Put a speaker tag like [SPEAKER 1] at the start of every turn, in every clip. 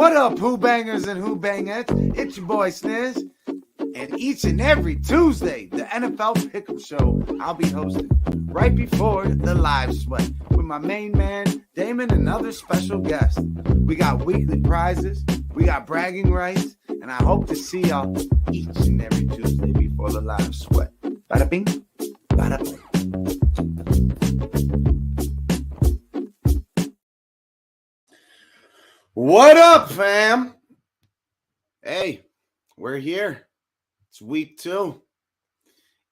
[SPEAKER 1] What up, Who Bangers and Who Bangettes? It's your boy Sniz. And each and every Tuesday, the NFL Pick'em Show I'll be hosting right before the live sweat with my main man, Damon, and other special guests. We got weekly prizes, we got bragging rights, and I hope to see y'all each and every Tuesday before the live sweat. Bada bing, bada boom. What up, fam? Hey, we're here. It's week 2.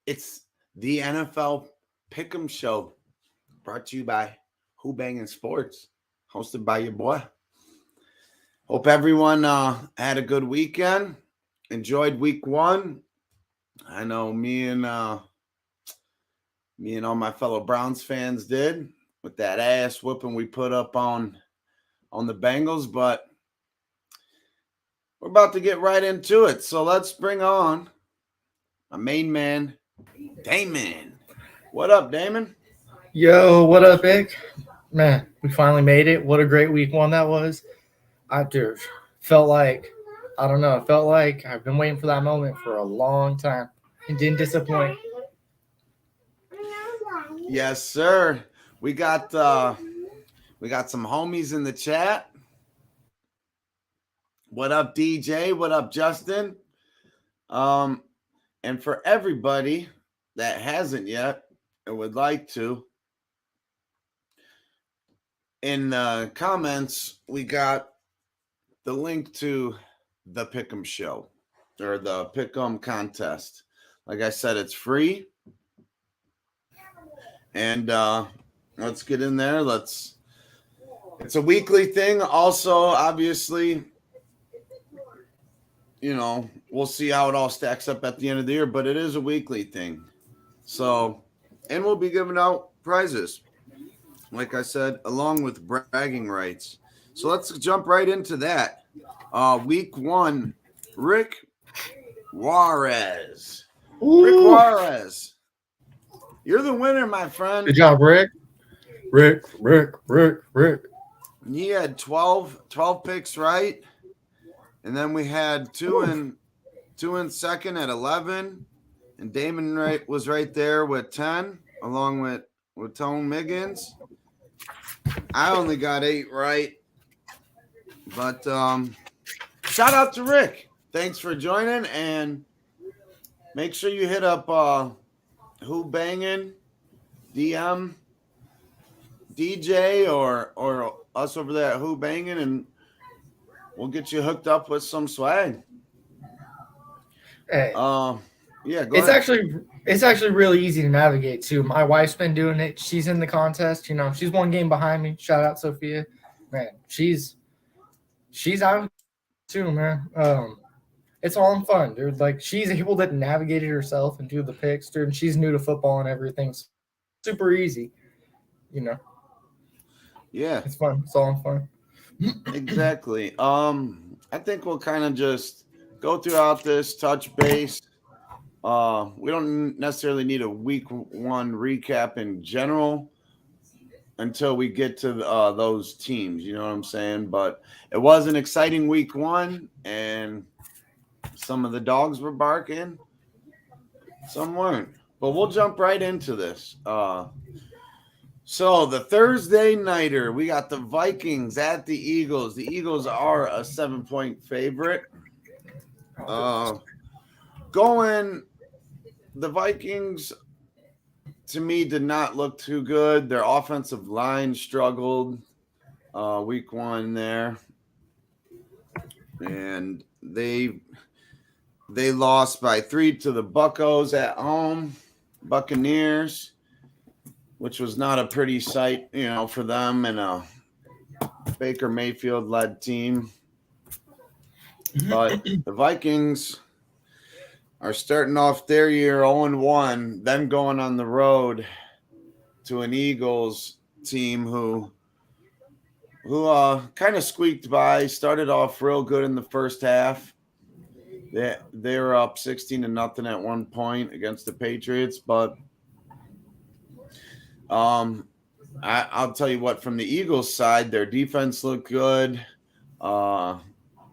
[SPEAKER 1] It's the NFL Pick'em Show, brought to you by Who-Bangin Sports, hosted by your boy. Hope everyone had a good weekend. Enjoyed week 1. I know me and all my fellow Browns fans did with that ass whooping we put up on the Bengals, but we're about to get right into it. So let's bring on my main man, Damon. What up, Damon?
[SPEAKER 2] Yo, what up, Ick? Man, we finally made it. What a great week 1 that was. Felt like I've been waiting for that moment for a long time. It didn't disappoint.
[SPEAKER 1] Yes, sir. We got some homies in the chat. What up, DJ? What up, Justin? And for everybody that hasn't yet and would like to, in the comments, we got the link to the Pick'em Show or the Pick'em contest. Like I said, it's free. And let's get in there. It's a weekly thing. Also, obviously, we'll see how it all stacks up at the end of the year, but it is a weekly thing. So, and we'll be giving out prizes, like I said, along with bragging rights. So let's jump right into that. Week 1, Rick Juarez.
[SPEAKER 2] Ooh.
[SPEAKER 1] Rick Juarez. You're the winner, my friend.
[SPEAKER 2] Good job, Rick. Rick.
[SPEAKER 1] He had 12 picks right. And then we had two in second at 11. And Damon was right there with 10, along with Tone Miggins. I only got 8 right. But shout out to Rick. Thanks for joining. And make sure you hit up Who-Bangin, DM, DJ, or us over there at Who-Bangin, and we'll get you hooked up with some swag.
[SPEAKER 2] Hey.
[SPEAKER 1] Yeah, go ahead.
[SPEAKER 2] It's actually really easy to navigate too. My wife's been doing it. She's in the contest. She's 1 game behind me. Shout out Sophia. Man, she's out too, man. It's all in fun, dude. Like, she's able to navigate it herself and do the picks, dude. And she's new to football and everything. So super easy,
[SPEAKER 1] Yeah,
[SPEAKER 2] it's fun. It's all in fun.
[SPEAKER 1] Exactly. I think we'll kind of just go throughout this, touch base. We don't necessarily need a week 1 recap in general until we get to those teams. You know what I'm saying? But it was an exciting week 1, and some of the dogs were barking, some weren't. But we'll jump right into this. So the Thursday nighter, we got the Vikings at the Eagles. The Eagles are a 7-point favorite. The Vikings, to me, did not look too good. Their offensive line struggled week 1 there. And they lost by 3 to the Buccos at home, Buccaneers, which was not a pretty sight, for them and a Baker Mayfield-led team. But the Vikings are starting off their year 0-1, then going on the road to an Eagles team who kind of squeaked by, started off real good in the first half. They were up 16-0 at one point against the Patriots, but I'll tell you what, from the Eagles side, their defense looked good.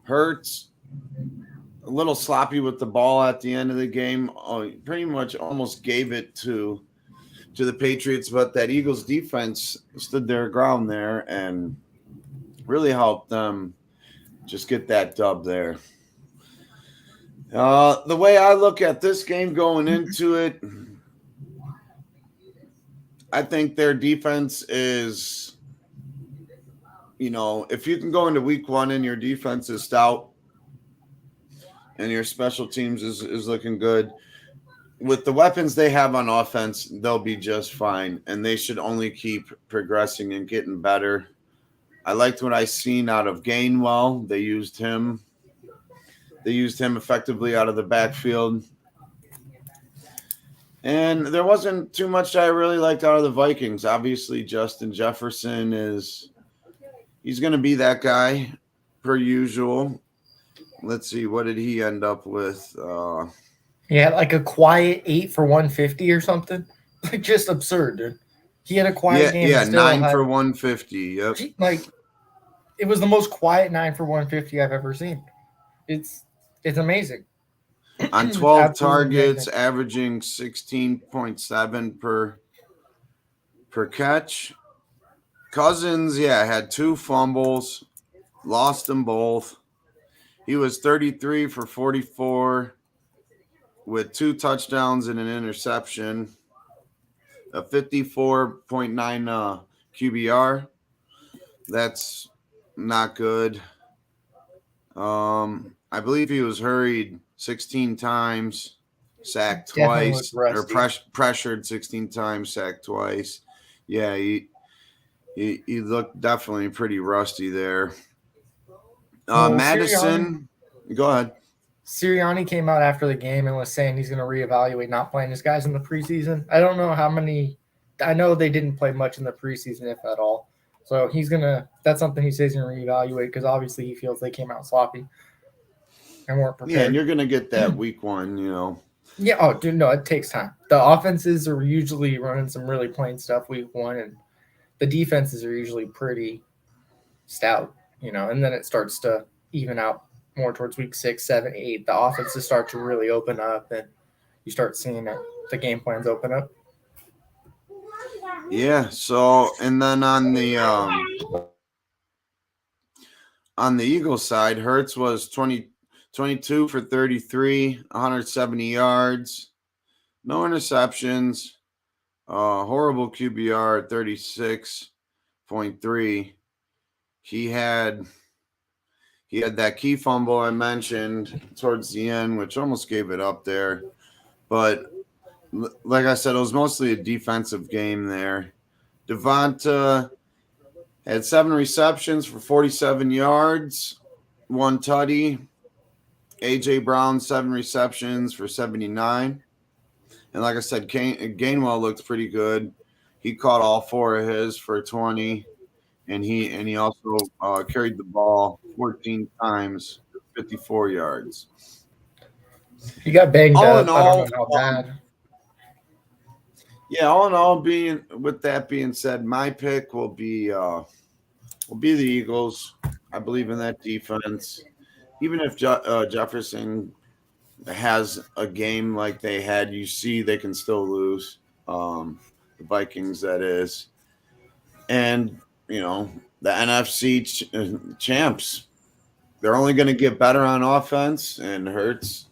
[SPEAKER 1] Hurts a little sloppy with the ball at the end of the game. Pretty much almost gave it to the Patriots, but that Eagles defense stood their ground there and really helped them just get that dub there. The way I look at this game going into it, I think their defense is, if you can go into week one and your defense is stout and your special teams is looking good, with the weapons they have on offense, they'll be just fine, and they should only keep progressing and getting better. I liked what I seen out of Gainwell. They used him effectively out of the backfield. And there wasn't too much I really liked out of the Vikings. Obviously, Justin Jefferson he's going to be that guy per usual. Let's see, what did he end up with?
[SPEAKER 2] Yeah, like a quiet 8 for 150 or something. Like just absurd, dude. He had a quiet game.
[SPEAKER 1] Yeah, 9 for 150. Yep.
[SPEAKER 2] Like it was the most quiet 9 for 150 I've ever seen. It's amazing.
[SPEAKER 1] On 12 targets, amazing. Averaging 16.7 per catch. Cousins, had 2 fumbles, lost them both. He was 33 for 44 with 2 touchdowns and an interception, a 54.9 QBR. That's not good. I believe he was hurried 16 times, sacked twice, or pressured 16 times, sacked twice. Yeah, he looked definitely pretty rusty there. Madison, go ahead.
[SPEAKER 2] Sirianni came out after the game and was saying he's going to reevaluate not playing his guys in the preseason. I don't know how many. I know they didn't play much in the preseason, if at all. So that's something he says he's going to reevaluate because obviously he feels they came out sloppy and weren't prepared.
[SPEAKER 1] Yeah, and you're going to get that week one,
[SPEAKER 2] Yeah, oh, dude, no, it takes time. The offenses are usually running some really plain stuff week one, and the defenses are usually pretty stout, and then it starts to even out more towards week 6, 7, 8. The offenses start to really open up, and you start seeing the game plans open up.
[SPEAKER 1] Yeah. So, and then on the Eagles side, Hurts was 22 for 33, 170 yards, no interceptions, horrible QBR at 36.3. He had that key fumble I mentioned towards the end, which almost gave it up there. But like I said, it was mostly a defensive game there. Devonta had 7 receptions for 47 yards, 1 tutty. A.J. Brown, 7 receptions for 79. And like I said, Gainwell looked pretty good. He caught all 4 of his for 20. And he also carried the ball 14 times, 54 yards.
[SPEAKER 2] He got banged up. I don't know how bad.
[SPEAKER 1] Yeah, all in all, with that being said, my pick will be the Eagles. I believe in that defense. Even if Jefferson has a game like they had, they can still lose. The Vikings, that is. And the NFC champs, they're only going to get better on offense, and Hurts,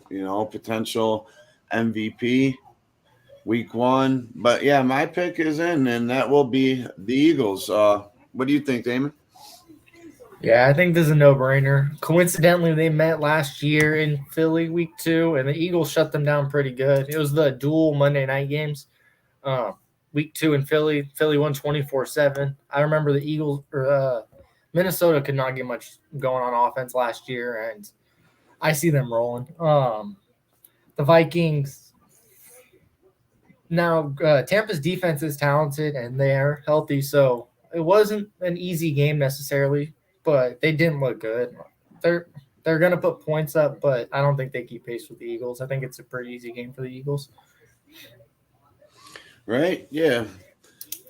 [SPEAKER 1] potential MVP week 1. But yeah, my pick is in, and that will be the Eagles. What do you think, Damon?
[SPEAKER 2] Yeah, I think this is a no-brainer. Coincidentally, they met last year in Philly week 2, and the Eagles shut them down pretty good. It was the dual Monday night games. Week 2 in Philly. Philly won 24-7. I remember the Eagles Minnesota could not get much going on offense last year, and I see them rolling. The Vikings. Now, Tampa's defense is talented, and they are healthy, so it wasn't an easy game necessarily, but they didn't look good. They're going to put points up, but I don't think they keep pace with the Eagles. I think it's a pretty easy game for the Eagles.
[SPEAKER 1] Right? Yeah.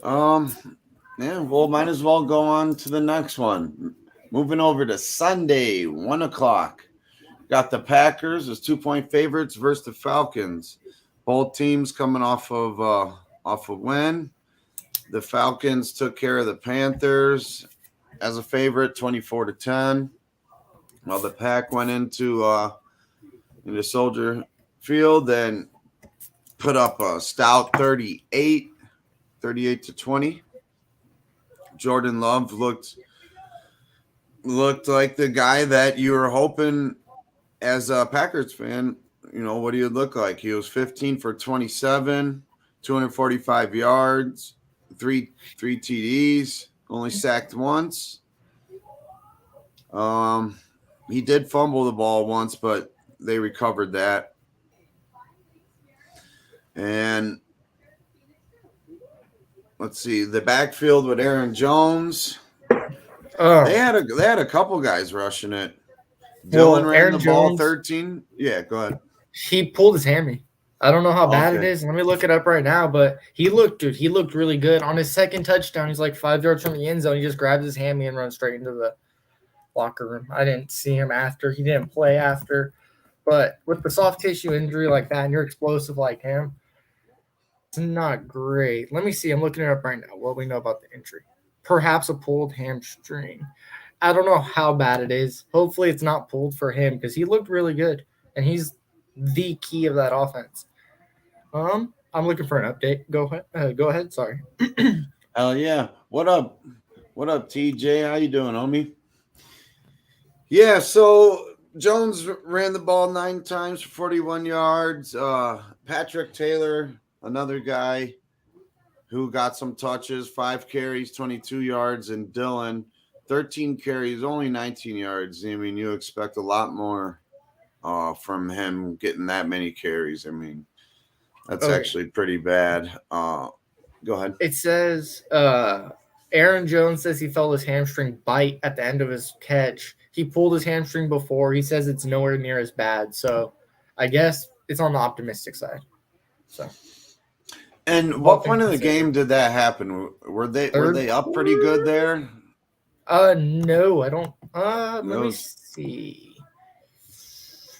[SPEAKER 1] Yeah, well, might as well go on to the next one. Moving over to Sunday, 1 o'clock. Got the Packers as 2-point favorites versus the Falcons. Both teams coming off of a win. The Falcons took care of the Panthers as a favorite, 24-10. While the Pack went into Soldier Field and put up a stout 38-20. Jordan Love looked like the guy that you were hoping as a Packers fan, what he would look like. He was 15 for 27, 245 yards, three TDs, only sacked once. He did fumble the ball once, but they recovered that. And let's see, the backfield with Aaron Jones. They had a couple guys rushing it. Dylan ran
[SPEAKER 2] Aaron
[SPEAKER 1] the ball
[SPEAKER 2] Jones,
[SPEAKER 1] 13. Yeah, go ahead.
[SPEAKER 2] He pulled his hammy. I don't know how bad it is. Let me look it up right now. But he looked really good. On his second touchdown, he's like 5 yards from the end zone. He just grabs his hammy and runs straight into the locker room. I didn't see him after. He didn't play after. But with the soft tissue injury like that and you're explosive like him, it's not great. Let me see. I'm looking it up right now. What we know about the injury. Perhaps a pulled hamstring. I don't know how bad it is. Hopefully it's not pulled for him because he looked really good. And he's the key of that offense. I'm looking for an update. Go ahead. Sorry.
[SPEAKER 1] Hell yeah. What up, TJ? How you doing, homie? Yeah, so Jones ran the ball 9 times for 41 yards. Patrick Taylor, another guy who got some touches, 5 carries, 22 yards, and Dylan, 13 carries, only 19 yards. I mean, you expect a lot more from him getting that many carries. I mean, that's actually pretty bad. Go ahead.
[SPEAKER 2] It says Aaron Jones says he felt his hamstring bite at the end of his catch. He pulled his hamstring before. He says it's nowhere near as bad. So I guess it's on the optimistic side. So.
[SPEAKER 1] And what point of the game did that happen? Were they up pretty good there?
[SPEAKER 2] No, I don't. Let me see.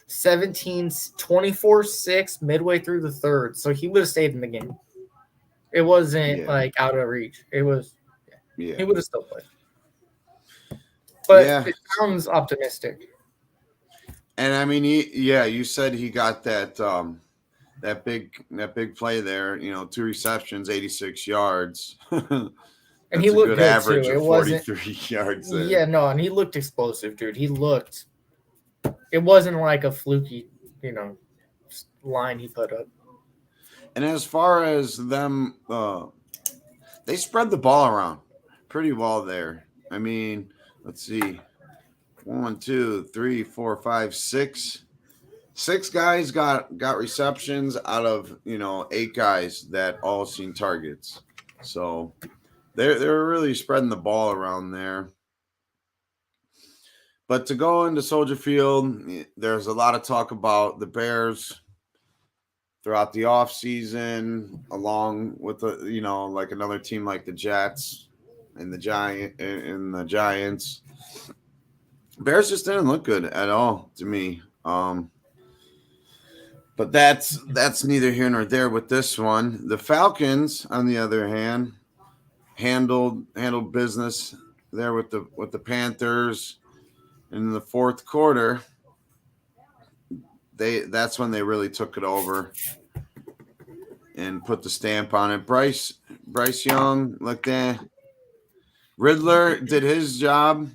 [SPEAKER 2] 24-6 midway through the third. So he would have stayed in the game. It wasn't like out of reach. It was. Yeah. He would have still played. But it sounds optimistic.
[SPEAKER 1] And I mean, you said he got that that big play there. 2 receptions, 86 yards.
[SPEAKER 2] And he looked good
[SPEAKER 1] average
[SPEAKER 2] too.
[SPEAKER 1] Of 43 yards. There.
[SPEAKER 2] Yeah, no, and he looked explosive, dude. It wasn't like a fluky, line he put up.
[SPEAKER 1] And as far as them, they spread the ball around pretty well there. I mean, let's see, 1, 2, 3, 4, 5, 6. 6 guys got receptions out of 8 guys that all seen targets. So they're really spreading the ball around there. But to go into Soldier Field, there's a lot of talk about the Bears throughout the offseason, along with like another team like the Jets and the Giants. Bears just didn't look good at all to me. But that's neither here nor there with this one. The Falcons, on the other hand, handled business there with the Panthers in the fourth quarter. That's when they really took it over and put the stamp on it. Bryce Young looked there. Riddler did his job.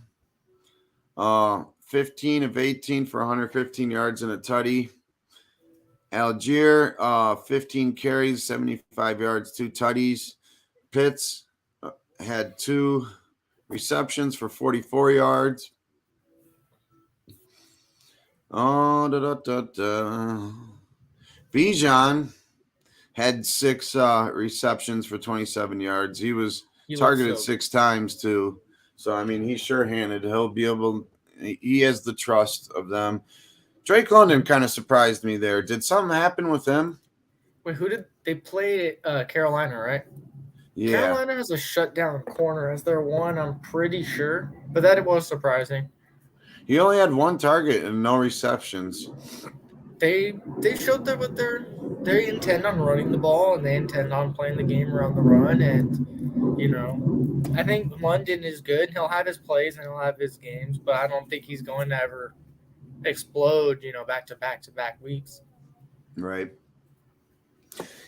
[SPEAKER 1] 15 of 18 for 115 yards and a tutty. Algier, 15 carries, 75 yards, 2 tutties. Pitts had 2 receptions for 44 yards. Bijan had 6 receptions for 27 yards. He was targeted 6 times too. So, I mean, he's sure-handed. He has the trust of them. Drake London kind of surprised me there. Did something happen with him?
[SPEAKER 2] Wait, who did they play? Carolina, right?
[SPEAKER 1] Yeah.
[SPEAKER 2] Carolina has a shutdown corner as their one, I'm pretty sure, but that was surprising.
[SPEAKER 1] He only had one target and no receptions.
[SPEAKER 2] They showed that what they intend on running the ball and they intend on playing the game around the run, and I think London is good. He'll have his plays and he'll have his games, but I don't think he's going to ever explode, back to back to back weeks.
[SPEAKER 1] Right.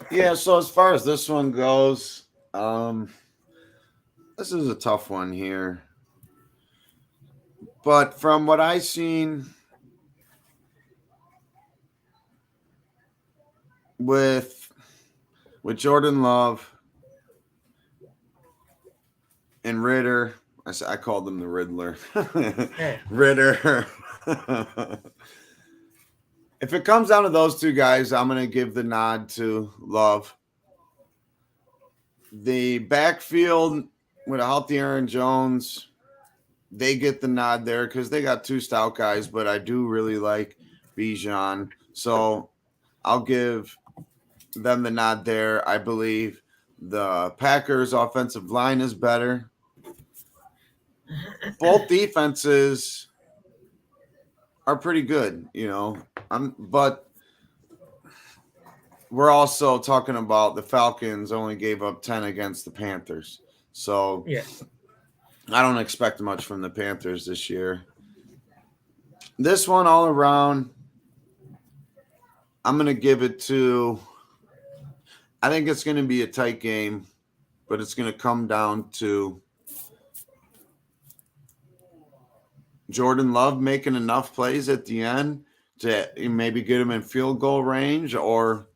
[SPEAKER 1] Yeah, so as far as this one goes, this is a tough one here. But from what I've seen with Jordan Love and Ritter, I called them the Riddler.
[SPEAKER 2] Hey.
[SPEAKER 1] Ritter. If it comes down to those two guys, I'm going to give the nod to Love. The backfield with a healthy Aaron Jones, they get the nod there because they got two stout guys, but I do really like Bijan. So I'll give them the nod there. I believe the Packers' offensive line is better. Both defenses are pretty good, but we're also talking about the Falcons only gave up 10 against the Panthers. So
[SPEAKER 2] Yeah.
[SPEAKER 1] I don't expect much from the Panthers this year. This one all around, I'm going to give it to, I think it's going to be a tight game, but it's going to come down to Jordan Love making enough plays at the end to maybe get him in field goal range or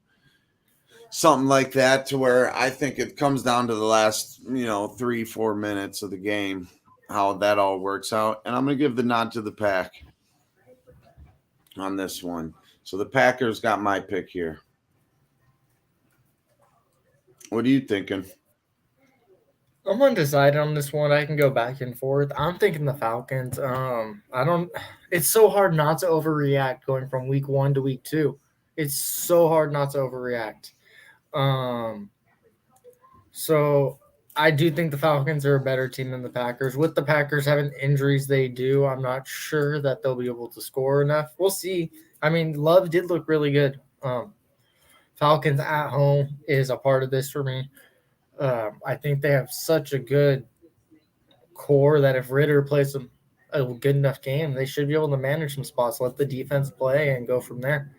[SPEAKER 1] something like that, to where I think it comes down to the last, 3-4 minutes of the game, how that all works out. And I'm going to give the nod to the Pack on this one. So the Packers got my pick here. What are you thinking?
[SPEAKER 2] I'm undecided on this one. I can go back and forth. I'm thinking the Falcons. It's so hard not to overreact going from week 1 to week 2. It's so hard not to overreact. So I do think the Falcons are a better team than the Packers. With the Packers having injuries they do, I'm not sure that they'll be able to score enough. We'll see. I mean, Love did look really good. Falcons at home is a part of this for me. I think they have such a good core that if Ritter plays a good enough game, they should be able to manage some spots, let the defense play, and go from there.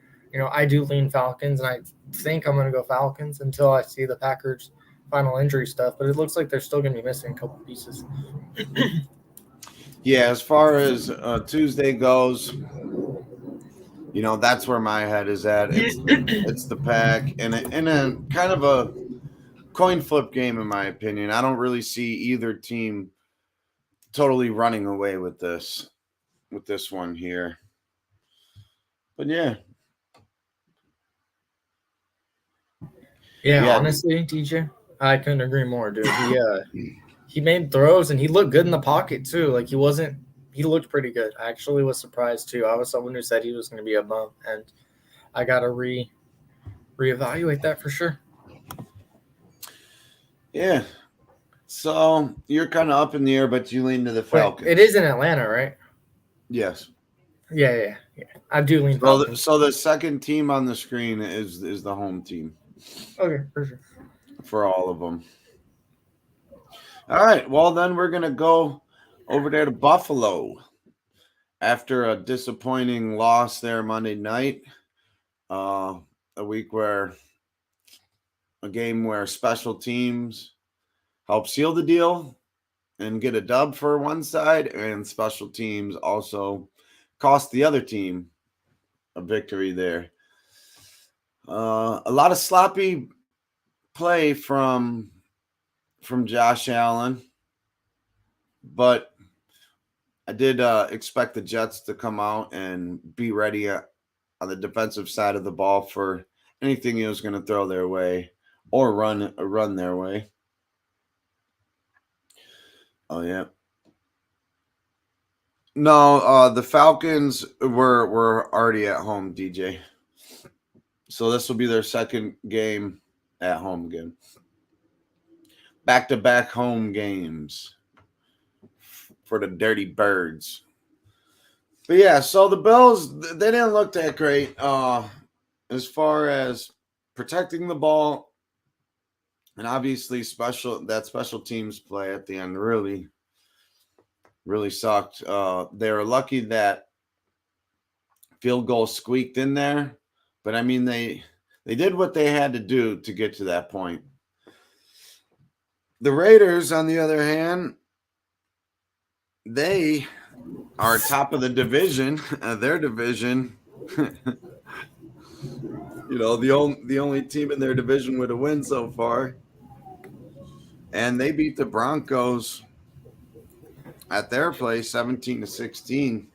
[SPEAKER 2] I do lean Falcons, and I think I'm going to go Falcons until I see the Packers' final injury stuff. But it looks like they're still going to be missing a couple pieces.
[SPEAKER 1] Yeah, as far as Tuesday goes, that's where my head is at. It's the Pack, and in a kind of a coin flip game, in my opinion. I don't really see either team totally running away with this one here. But yeah.
[SPEAKER 2] Yeah, honestly, DJ, I couldn't agree more, dude. He made throws and he looked good in the pocket too. Like he looked pretty good. I actually was surprised too. I was someone who said he was going to be a bum, and I got to reevaluate that for sure.
[SPEAKER 1] Yeah. So you're kind of up in the air, but you lean to the Falcons.
[SPEAKER 2] Wait, it is in Atlanta, right?
[SPEAKER 1] Yes.
[SPEAKER 2] Yeah. I do lean Falcons.
[SPEAKER 1] So the second team on the screen is the home team.
[SPEAKER 2] Okay, for sure.
[SPEAKER 1] For all of them. All right. Well, then we're going to go over there to Buffalo after a disappointing loss there Monday night. A game where special teams help seal the deal and get a dub for one side, and special teams also cost the other team a victory there. A lot of sloppy play from Josh Allen, but I did expect the Jets to come out and be ready on the defensive side of the ball for anything he was going to throw their way or run their way. Oh yeah. No, the Falcons were already at home, DJ. So this will be their second game at home again. back-to-back home games for the Dirty Birds. But yeah, so the Bills, they didn't look that great as far as protecting the ball, and obviously special teams play at the end really sucked. They were lucky that field goal squeaked in there, but I mean they did what they had to do to get to that point. The Raiders, on the other hand, they are top of the division, their division. The only team in their division with a win so far, and they beat the Broncos at their place 17-16.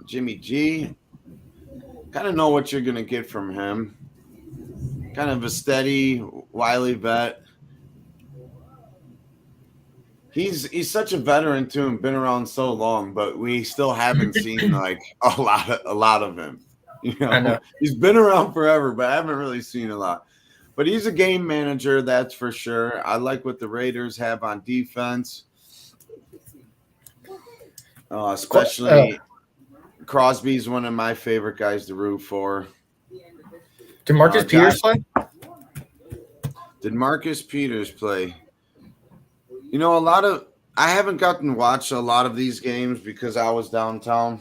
[SPEAKER 1] Jimmy G, kind of know what you're gonna get from him. Kind of a steady, wily vet. He's such a veteran too, and been around so long, but we still haven't seen like a lot of him.
[SPEAKER 2] I know.
[SPEAKER 1] He's been around forever, but I haven't really seen a lot. But he's a game manager, that's for sure. I like what the Raiders have on defense, especially Crosby's one of my favorite guys to root for.
[SPEAKER 2] Did Marcus Peters play?
[SPEAKER 1] Did Marcus Peters play? I haven't gotten to watch a lot of these games because I was downtown,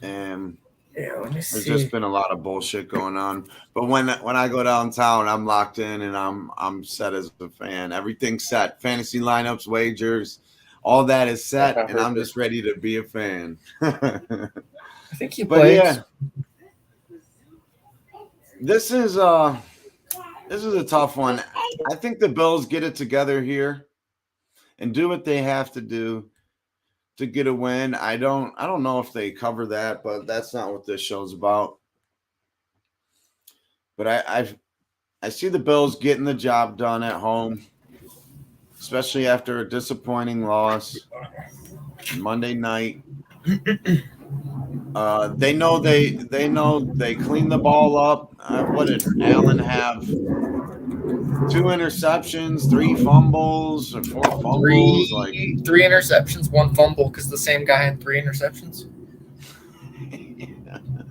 [SPEAKER 1] and there's just been a lot of bullshit going on. But when I go downtown, I'm locked in and I'm set as a fan. Everything's set. Fantasy lineups, wagers, all that is set, and I'm just ready to be a fan.
[SPEAKER 2] I think he plays.
[SPEAKER 1] Yeah, this is a tough one. I think the Bills get it together here and do what they have to do to get a win. I don't know if they cover that, but that's not what this show's about. But I see the Bills getting the job done at home, especially after a disappointing loss Monday night. They know they clean the ball up. What did Allen have? 2 interceptions, 3 fumbles, or 4 fumbles.
[SPEAKER 2] Three interceptions, 1 fumble, because the same guy had 3 interceptions.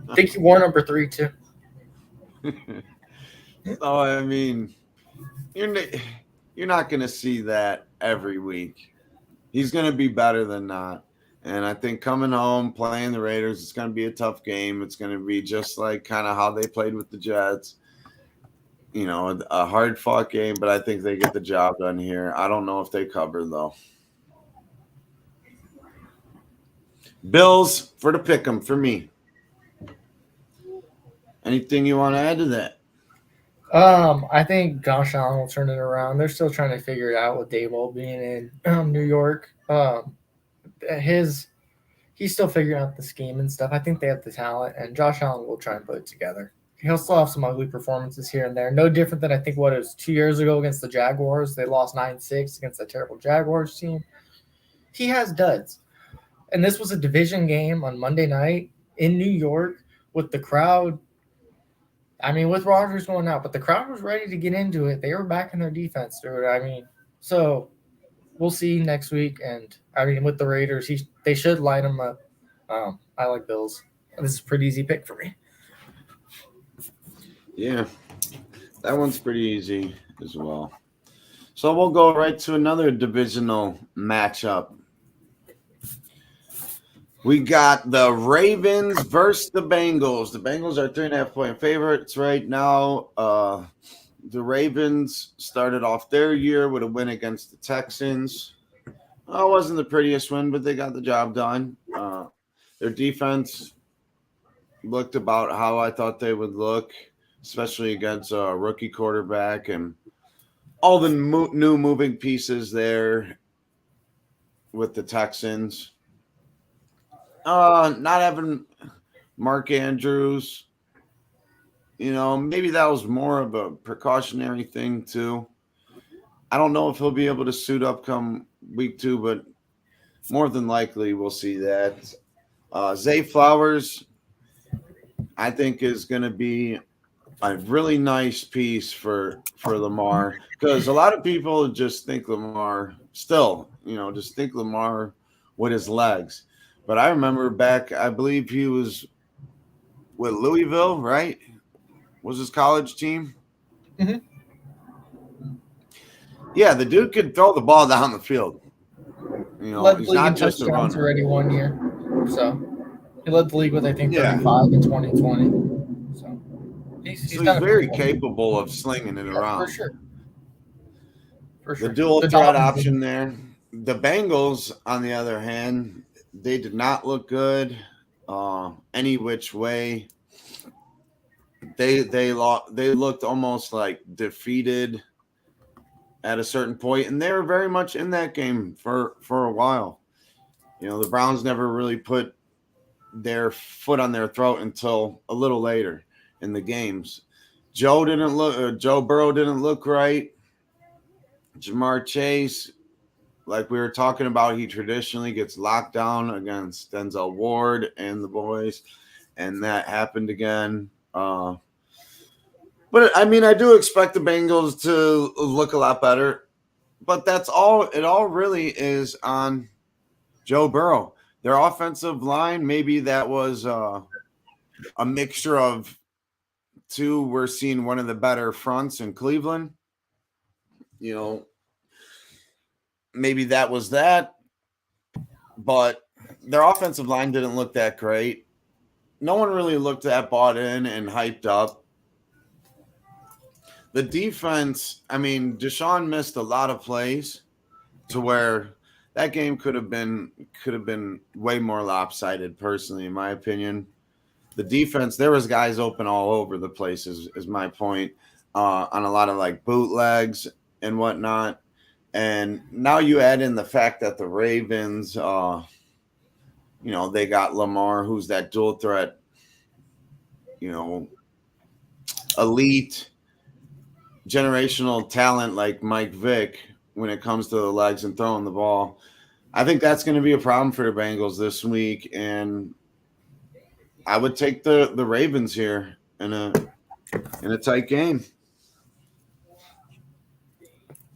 [SPEAKER 2] I think he wore number 3 too.
[SPEAKER 1] So I mean, you're not going to see that every week. He's going to be better than not. And I think coming home, playing the Raiders, it's going to be a tough game. It's going to be just like kind of how they played with the Jets. A hard-fought game, but I think they get the job done here. I don't know if they cover, though. Bills for the pick'em for me. Anything you want to add to that?
[SPEAKER 2] I think Josh Allen will turn it around. They're still trying to figure it out with Daboll being in New York. He's still figuring out the scheme and stuff. I think they have the talent, and Josh Allen will try and put it together. He'll still have some ugly performances here and there. No different than I think what it was 2 years ago against the Jaguars. They lost 9-6 against a terrible Jaguars team. He has duds. And this was a division game on Monday night in New York with the crowd. I mean, with Rodgers going out, but the crowd was ready to get into it. They were back in their defense, dude. I mean, so we'll see next week. And, I mean, with the Raiders, they should light them up. I like Bills. This is a pretty easy pick for me.
[SPEAKER 1] Yeah, that one's pretty easy as well. So we'll go right to another divisional matchup. We got the Ravens versus the Bengals. The Bengals are 3.5-point favorites right now. The Ravens started off their year with a win against the Texans. It wasn't the prettiest win, but they got the job done. Their defense looked about how I thought they would look, especially against a rookie quarterback and all the new moving pieces there with the Texans. Not having Mark Andrews, maybe that was more of a precautionary thing too. I don't know if he'll be able to suit up come week 2, but more than likely we'll see that. Zay Flowers, I think, is going to be a really nice piece for Lamar, because a lot of people just think Lamar still, just think Lamar with his legs. But I remember back, I believe he was with Louisville, right? Was his college team?
[SPEAKER 2] Mm-hmm.
[SPEAKER 1] Yeah, the dude could throw the ball down the field.
[SPEAKER 2] Led the
[SPEAKER 1] He's
[SPEAKER 2] league in
[SPEAKER 1] not just a
[SPEAKER 2] touchdowns
[SPEAKER 1] runner.
[SPEAKER 2] already 1 year. So he led the league with, I think,
[SPEAKER 1] Yeah.
[SPEAKER 2] 35 in 2020. So he's
[SPEAKER 1] So he's
[SPEAKER 2] done it
[SPEAKER 1] very
[SPEAKER 2] before.
[SPEAKER 1] capable of slinging it
[SPEAKER 2] Yeah, for
[SPEAKER 1] around.
[SPEAKER 2] sure. For
[SPEAKER 1] The
[SPEAKER 2] sure.
[SPEAKER 1] dual
[SPEAKER 2] The
[SPEAKER 1] threat
[SPEAKER 2] Dolphins
[SPEAKER 1] option
[SPEAKER 2] did.
[SPEAKER 1] there. The Bengals, on the other hand, they did not look good any which way. They looked almost like defeated at a certain point, and they were very much in that game for a while. The Browns never really put their foot on their throat until a little later in the games. Joe Burrow didn't look right. Jamar Chase, like we were talking about, he traditionally gets locked down against Denzel Ward and the boys, and that happened again. But I mean, I do expect the Bengals to look a lot better, but that's all. It all really is on Joe Burrow. Their offensive line, maybe that was a mixture of two. We're seeing one of the better fronts in Cleveland. You know, maybe that was that, but their offensive line didn't look that great. No one really looked that bought in and hyped up. The defense, I mean, Deshaun missed a lot of plays to where that game could have been way more lopsided, personally, in my opinion. The defense, there was guys open all over the place, is my point, on a lot of like bootlegs and whatnot. And now you add in the fact that the Ravens, they got Lamar, who's that dual threat, you know, elite generational talent like Mike Vick when it comes to the legs and throwing the ball. I think that's going to be a problem for the Bengals this week, and I would take the Ravens here in a tight game.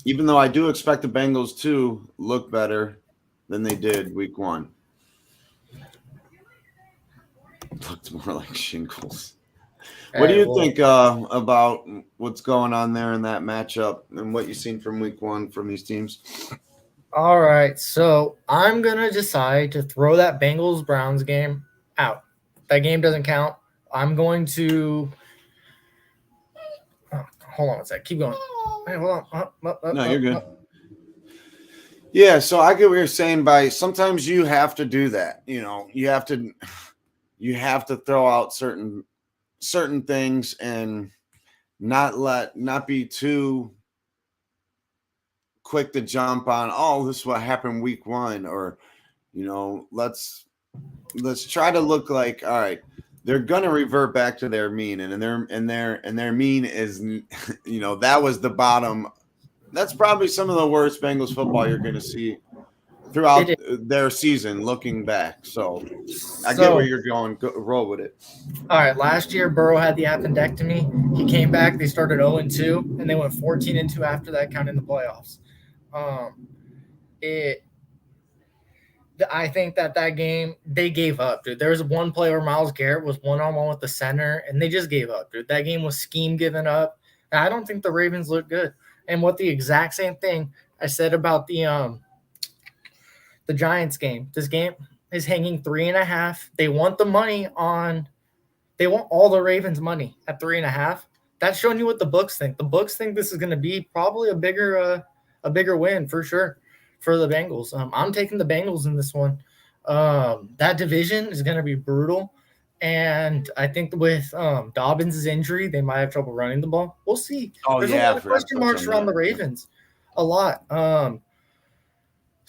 [SPEAKER 1] Even though I do expect the Bengals to look better than they did week one. Looked more like shingles. What do
[SPEAKER 2] Hey,
[SPEAKER 1] you
[SPEAKER 2] well,
[SPEAKER 1] think about what's going on there in that matchup and what you've seen from week one from these teams?
[SPEAKER 2] all right. So I'm gonna decide to throw that Bengals Browns game out. That game doesn't count. I'm going to hold on a sec. Keep going. Hey, hold on.
[SPEAKER 1] No, you're good. Yeah, so I get what you're saying by sometimes you have to do that. You have to throw out certain things and not be too quick to jump on, oh, this is what happened week one, or let's try to look like, all right, they're gonna revert back to their mean, and their mean is that was the bottom. That's probably some of the worst Bengals football you're gonna see
[SPEAKER 2] It
[SPEAKER 1] throughout
[SPEAKER 2] is.
[SPEAKER 1] their season looking back. So I get where
[SPEAKER 2] So,
[SPEAKER 1] you're going. Roll with it.
[SPEAKER 2] all right. Last year, Burrow had the appendectomy. He came back. They started 0-2, and they went 14-2 after that, counting the playoffs. Um, it I think that game they gave up, dude. There was one play where Miles Garrett was one-on-one with the center, and they just gave up, dude. That game was scheme given up. And I don't think the Ravens look good. And what the exact same thing I said about the Giants game. This game is hanging 3.5. They want the money on. They want all the Ravens money at 3.5. That's showing you what the books think. The books think this is going to be probably a bigger win for sure for the Bengals. I'm taking the Bengals in this one. That division is going to be brutal, and I think with Dobbins' injury, they might have trouble running the ball. We'll see.
[SPEAKER 1] Oh
[SPEAKER 2] There's a
[SPEAKER 1] yeah,
[SPEAKER 2] lot
[SPEAKER 1] I
[SPEAKER 2] of
[SPEAKER 1] forgot to
[SPEAKER 2] question
[SPEAKER 1] touch
[SPEAKER 2] marks
[SPEAKER 1] on
[SPEAKER 2] around
[SPEAKER 1] that.
[SPEAKER 2] the Ravens, a lot.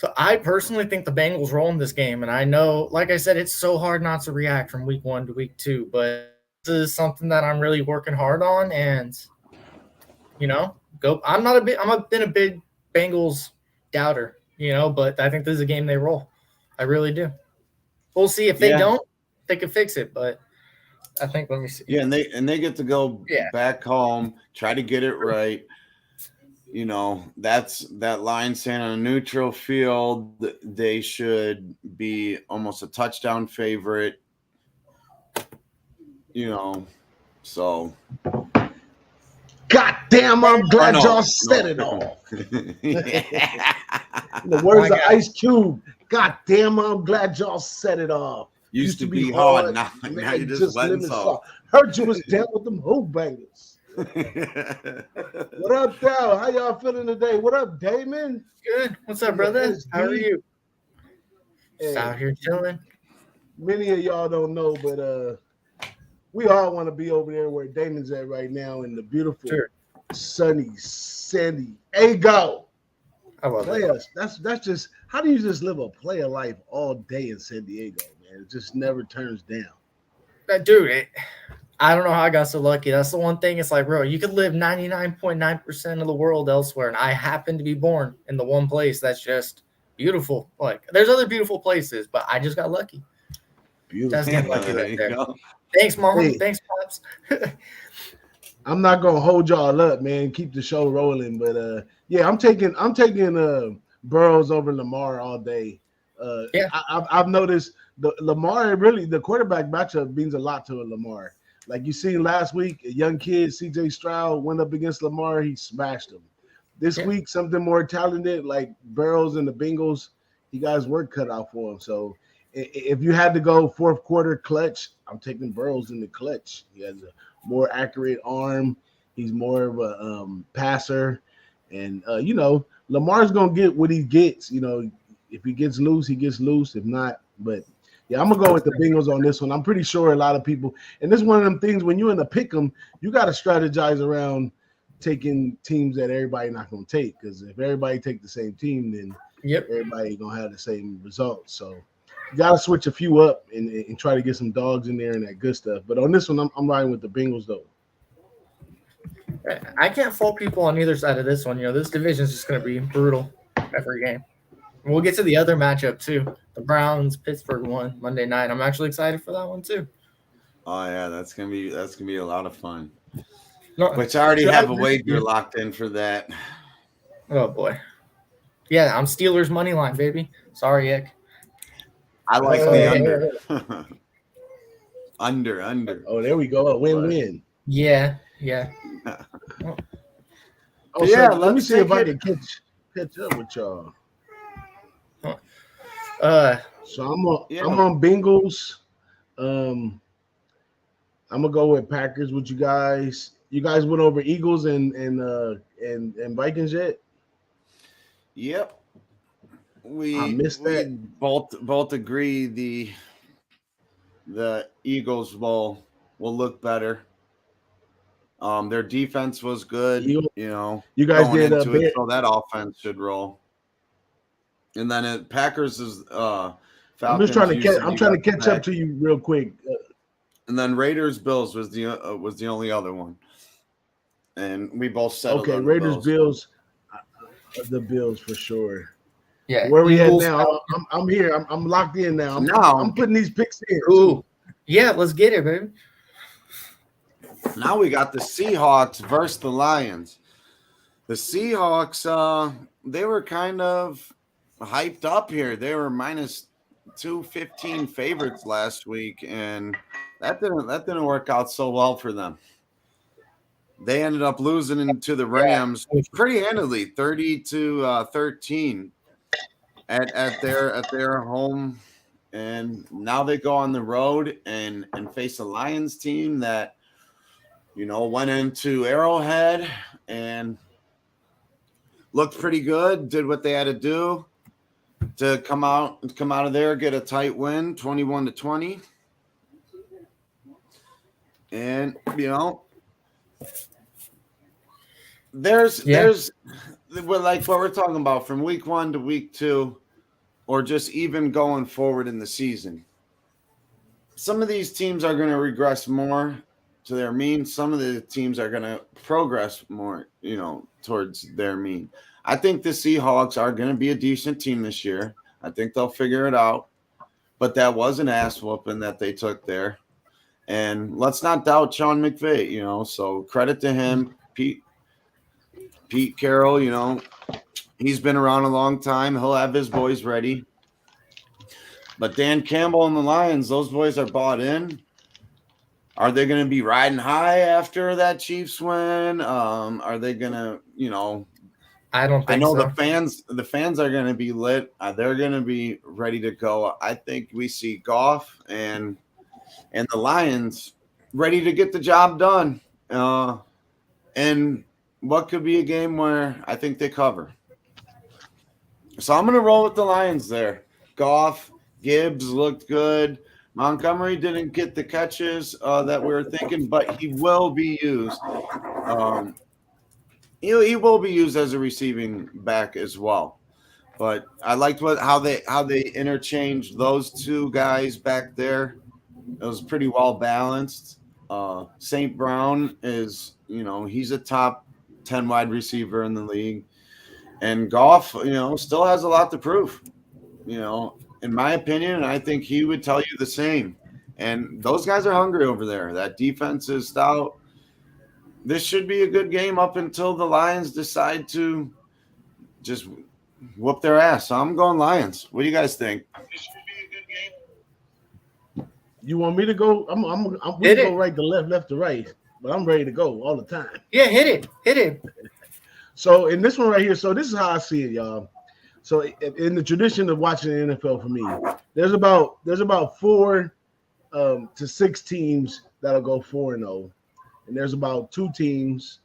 [SPEAKER 2] So I personally think the Bengals roll in this game, and I know, like I said, it's so hard not to react from week one to week two, but this is something that I'm really working hard on, and go. I've been a big Bengals doubter, but I think this is a game they roll. I really do. We'll see if they
[SPEAKER 1] Yeah,
[SPEAKER 2] don't, they can fix it, but I think. Let me see.
[SPEAKER 1] Yeah, and they get to go back home, try to get it right. You know, that's that line saying on a neutral field, they should be almost a touchdown favorite. You know, so.
[SPEAKER 3] God damn, I'm glad y'all said it all.
[SPEAKER 1] Yeah.
[SPEAKER 3] In the words of Ice Cube, God damn, I'm glad y'all said it all.
[SPEAKER 1] Used to be hard, now you just letting soft.
[SPEAKER 3] Heard you was down with them Who-Bangers. What up, Dal? How y'all feeling today? What up, Damon?
[SPEAKER 2] Good. What's up, brother? How are you? Just out here chilling.
[SPEAKER 3] Many of y'all don't know, but we all want to be over there where Damon's at right now in the beautiful, sunny San Diego.
[SPEAKER 2] I love
[SPEAKER 3] it. That's just, how do you just live a player life all day in San Diego, man? It just never turns down.
[SPEAKER 2] Dude, I don't know how I got so lucky. That's the one thing. It's like, bro, you could live 99.9% of the world elsewhere, and I happen to be born in the one place that's just beautiful. Like, there's other beautiful places, but I just got lucky.
[SPEAKER 3] Beautiful.
[SPEAKER 2] Just get lucky there. Thanks, Mom. Hey. Thanks, Pops.
[SPEAKER 3] I'm not gonna hold y'all up, man. Keep the show rolling, but yeah, I'm taking Burrows over Lamar all day. I've noticed Lamar really, the quarterback matchup means a lot to Lamar. Like you seen last week, a young kid, CJ Stroud, went up against Lamar, he smashed him. This week, something more talented like Burrows and the Bengals, he got his work cut out for him. So if you had to go fourth quarter clutch, I'm taking Burrows in the clutch. He has a more accurate arm. He's more of a passer. And, you know, Lamar's going to get what he gets. You know, if he gets loose, he gets loose. If not, but, yeah, I'm going to go with the Bengals on this one. I'm pretty sure a lot of people – and this is one of them things when you're in a pick 'em, you got to strategize around taking teams that everybody not going to take, because if everybody take the same team, then everybody going to have the same results. So you got to switch a few up and try to get some dogs in there and that good stuff. But on this one, I'm riding with the Bengals, though.
[SPEAKER 2] I can't fault people on either side of this one. You know, this division is just going to be brutal every game. We'll get to the other matchup, too. The Browns-Pittsburgh one Monday night. I'm actually excited for that one, too.
[SPEAKER 1] Oh, yeah, that's gonna be a lot of fun. No, which I already have a wager locked in for that.
[SPEAKER 2] Oh, boy. Yeah, I'm Steelers money line, baby. Sorry, Ick.
[SPEAKER 1] I like the under. Under.
[SPEAKER 3] Oh, there we go. A win-win.
[SPEAKER 2] Yeah.
[SPEAKER 3] Oh, yeah. Let me see if I can catch up with y'all. So I'm on Bengals. I'm gonna go with Packers with you guys. You guys went over Eagles and Vikings yet?
[SPEAKER 1] Yep.
[SPEAKER 3] I missed that.
[SPEAKER 1] We both agree the Eagles will look better. Their defense was good. You know,
[SPEAKER 3] you guys did
[SPEAKER 1] into it, so that offense should roll. And then Packers is Falcons,
[SPEAKER 3] I'm just trying to catch up to you real quick.
[SPEAKER 1] And then Raiders Bills was the only other one. And we both settled on
[SPEAKER 3] Raiders
[SPEAKER 1] Bills.
[SPEAKER 3] The Bills for sure.
[SPEAKER 2] Yeah.
[SPEAKER 3] Where we at now? I'm here. I'm locked in now. I'm putting these picks in.
[SPEAKER 2] Ooh. Yeah, let's get it, baby.
[SPEAKER 1] Now we got the Seahawks versus the Lions. The Seahawks, they were kind of hyped up here. They were minus 215 favorites last week, and that didn't work out so well for them. They ended up losing to the Rams pretty handily, 30-13 at their home, and now they go on the road and face a Lions team that, you know, went into Arrowhead and looked pretty good, did what they had to do to come out of there, get a tight win, 21-20. And, you know, there's like what we're talking about from week 1 to week 2, or just even going forward in the season. Some of these teams are going to regress more to their mean. Some of the teams are going to progress more, you know, towards their mean. I think the Seahawks are going to be a decent team this year. I think they'll figure it out. But that was an ass whooping that they took there. And let's not doubt Sean McVay, you know. So credit to him, Pete Carroll. You know, he's been around a long time. He'll have his boys ready. But Dan Campbell and the Lions, those boys are bought in. Are they going to be riding high after that Chiefs win? Are they going to, you know?
[SPEAKER 2] I don't think
[SPEAKER 1] know
[SPEAKER 2] so.
[SPEAKER 1] The fans are going to be lit. They're going to be ready to go. I think we see Goff and the Lions ready to get the job done. And what could be a game where I think they cover. So I'm going to roll with the Lions there. Goff, Gibbs looked good. Montgomery didn't get the catches that we were thinking, but he will be used. He will be used as a receiving back as well. But I liked how they interchanged those two guys back there. It was pretty well balanced. St. Brown is, you know, he's a top 10 wide receiver in the league. And Goff, you know, still has a lot to prove. You know, in my opinion, I think he would tell you the same. And those guys are hungry over there. That defense is stout. This should be a good game up until the Lions decide to just whoop their ass. So I'm going Lions. What do you guys think? This should be a good game.
[SPEAKER 3] You want me to go? We go right to left to right, but I'm ready to go all the time.
[SPEAKER 2] Yeah, hit it.
[SPEAKER 3] So in this one right here, so this is how I see it, y'all. So in the tradition of watching the NFL for me, there's about 4 to 6 teams that'll go 4-0, and there's about 2 teams,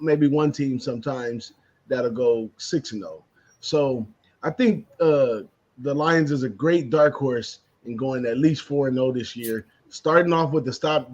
[SPEAKER 3] maybe 1 team sometimes that'll go 6-0. So I think the Lions is a great dark horse in going at least 4-0 this year. Starting off with the stop,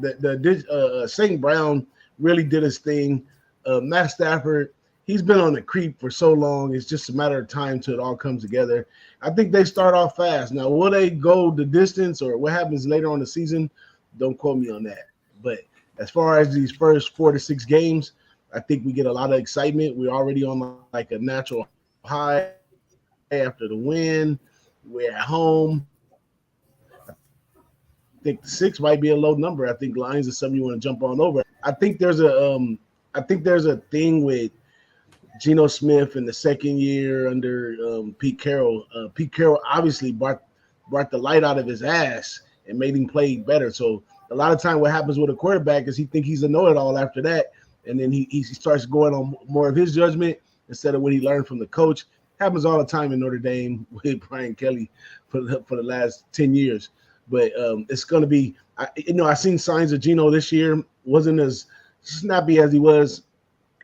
[SPEAKER 3] St. Brown really did his thing. Matt Stafford, he's been on the creep for so long. It's just a matter of time till it all comes together. I think they start off fast. Now, will they go the distance or what happens later on the season? Don't quote me on that. But as far as these first 4 to 6 games, I think we get a lot of excitement. We're already on like a natural high after the win. We're at home. I think 6 might be a low number. I think Lions is something you want to jump on over. I think there's a thing with Geno Smith in the second year under Pete Carroll. Pete Carroll obviously brought the light out of his ass and made him play better. So a lot of time what happens with a quarterback is he think he's a know-it-all after that, and then he starts going on more of his judgment instead of what he learned from the coach. Happens all the time in Notre Dame with Brian Kelly for the last 10 years. But it's going to be I've seen signs of Geno this year. Wasn't as snappy as he was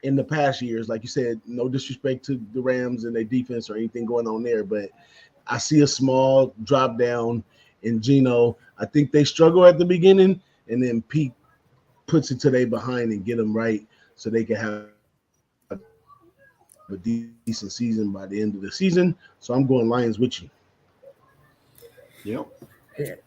[SPEAKER 3] in the past years. Like you said, no disrespect to the Rams and their defense or anything going on there, but I see a small drop down in Geno. I think they struggle at the beginning, and then Pete puts it to their behind and get them right so they can have a decent season by the end of the season. So I'm going Lions with you.
[SPEAKER 1] Yep.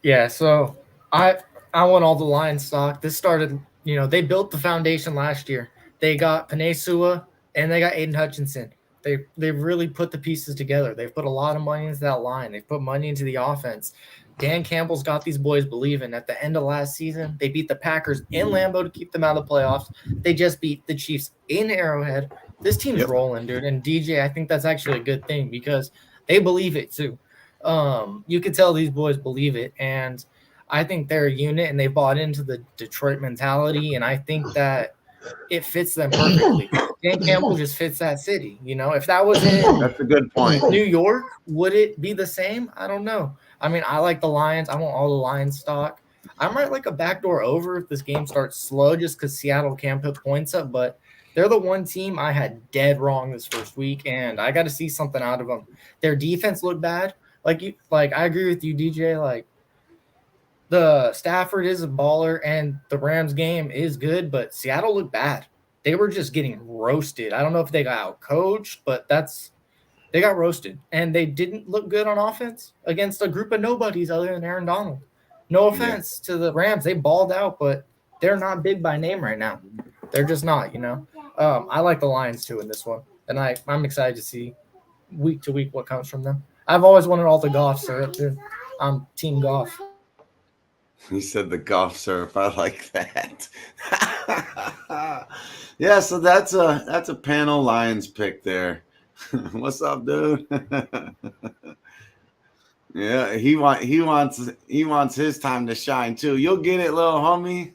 [SPEAKER 2] Yeah, so I want all the Lions stock. This started, you know, they built the foundation last year. They got Penei Sewell and they got Aiden Hutchinson. They've really put the pieces together. They've put a lot of money into that line. They've put money into the offense. Dan Campbell's got these boys believing. At the end of last season, they beat the Packers in Lambeau to keep them out of the playoffs. They just beat the Chiefs in Arrowhead. This team's rolling, dude. And DJ, I think that's actually a good thing because they believe it too. You could tell these boys believe it, and I think they're a unit, and they bought into the Detroit mentality, and I think that it fits them perfectly. Dan Campbell just fits that city. You know, if that was in
[SPEAKER 1] that's a good point.
[SPEAKER 2] New York, would it be the same? I don't know. I mean, I like the Lions. I want all the Lions stock. I might like a backdoor over if this game starts slow just because Seattle can't put points up, but they're the one team I had dead wrong this first week, and I got to see something out of them. Their defense looked bad. Like I agree with you, DJ. Like, the Stafford is a baller, and the Rams game is good, but Seattle looked bad. They were just getting roasted. I don't know if they got out-coached, but they got roasted. And they didn't look good on offense against a group of nobodies other than Aaron Donald. No offense to the Rams. They balled out, but they're not big by name right now. They're just not, you know. I like the Lions, too, in this one. And I'm excited to see week to week what comes from them. I've always wanted all the Goffs, so I'm Team Goff.
[SPEAKER 1] He said the golf surf. I like that. Yeah, so that's a panel Lions pick there. What's up, dude? Yeah, he wants his time to shine too. You'll get it, little homie.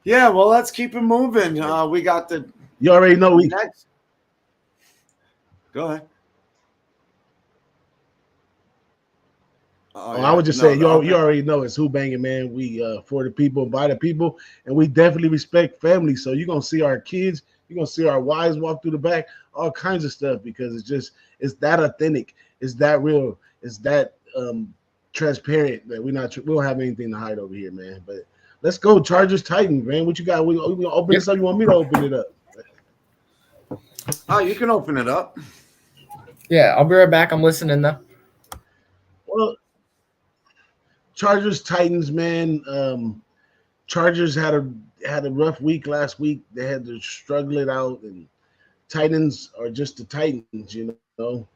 [SPEAKER 1] Yeah, well, let's keep it moving. We got the
[SPEAKER 3] You already know we.
[SPEAKER 1] next. Go ahead.
[SPEAKER 3] Oh, I would just say you already know it's Who-Bangin, man. We for the people, by the people, and we definitely respect family. So you're gonna see our kids, you're gonna see our wives walk through the back, all kinds of stuff because it's that authentic, it's that real, it's that transparent that we don't have anything to hide over here, man. But let's go Chargers Titans, man. What you got? We gonna open this up? You want me to open it up?
[SPEAKER 1] Oh, you can open it up.
[SPEAKER 2] Yeah, I'll be right back. I'm listening though.
[SPEAKER 3] Well, Chargers Titans, man. Chargers had a rough week last week. They had to struggle it out, and Titans are just the Titans, you know.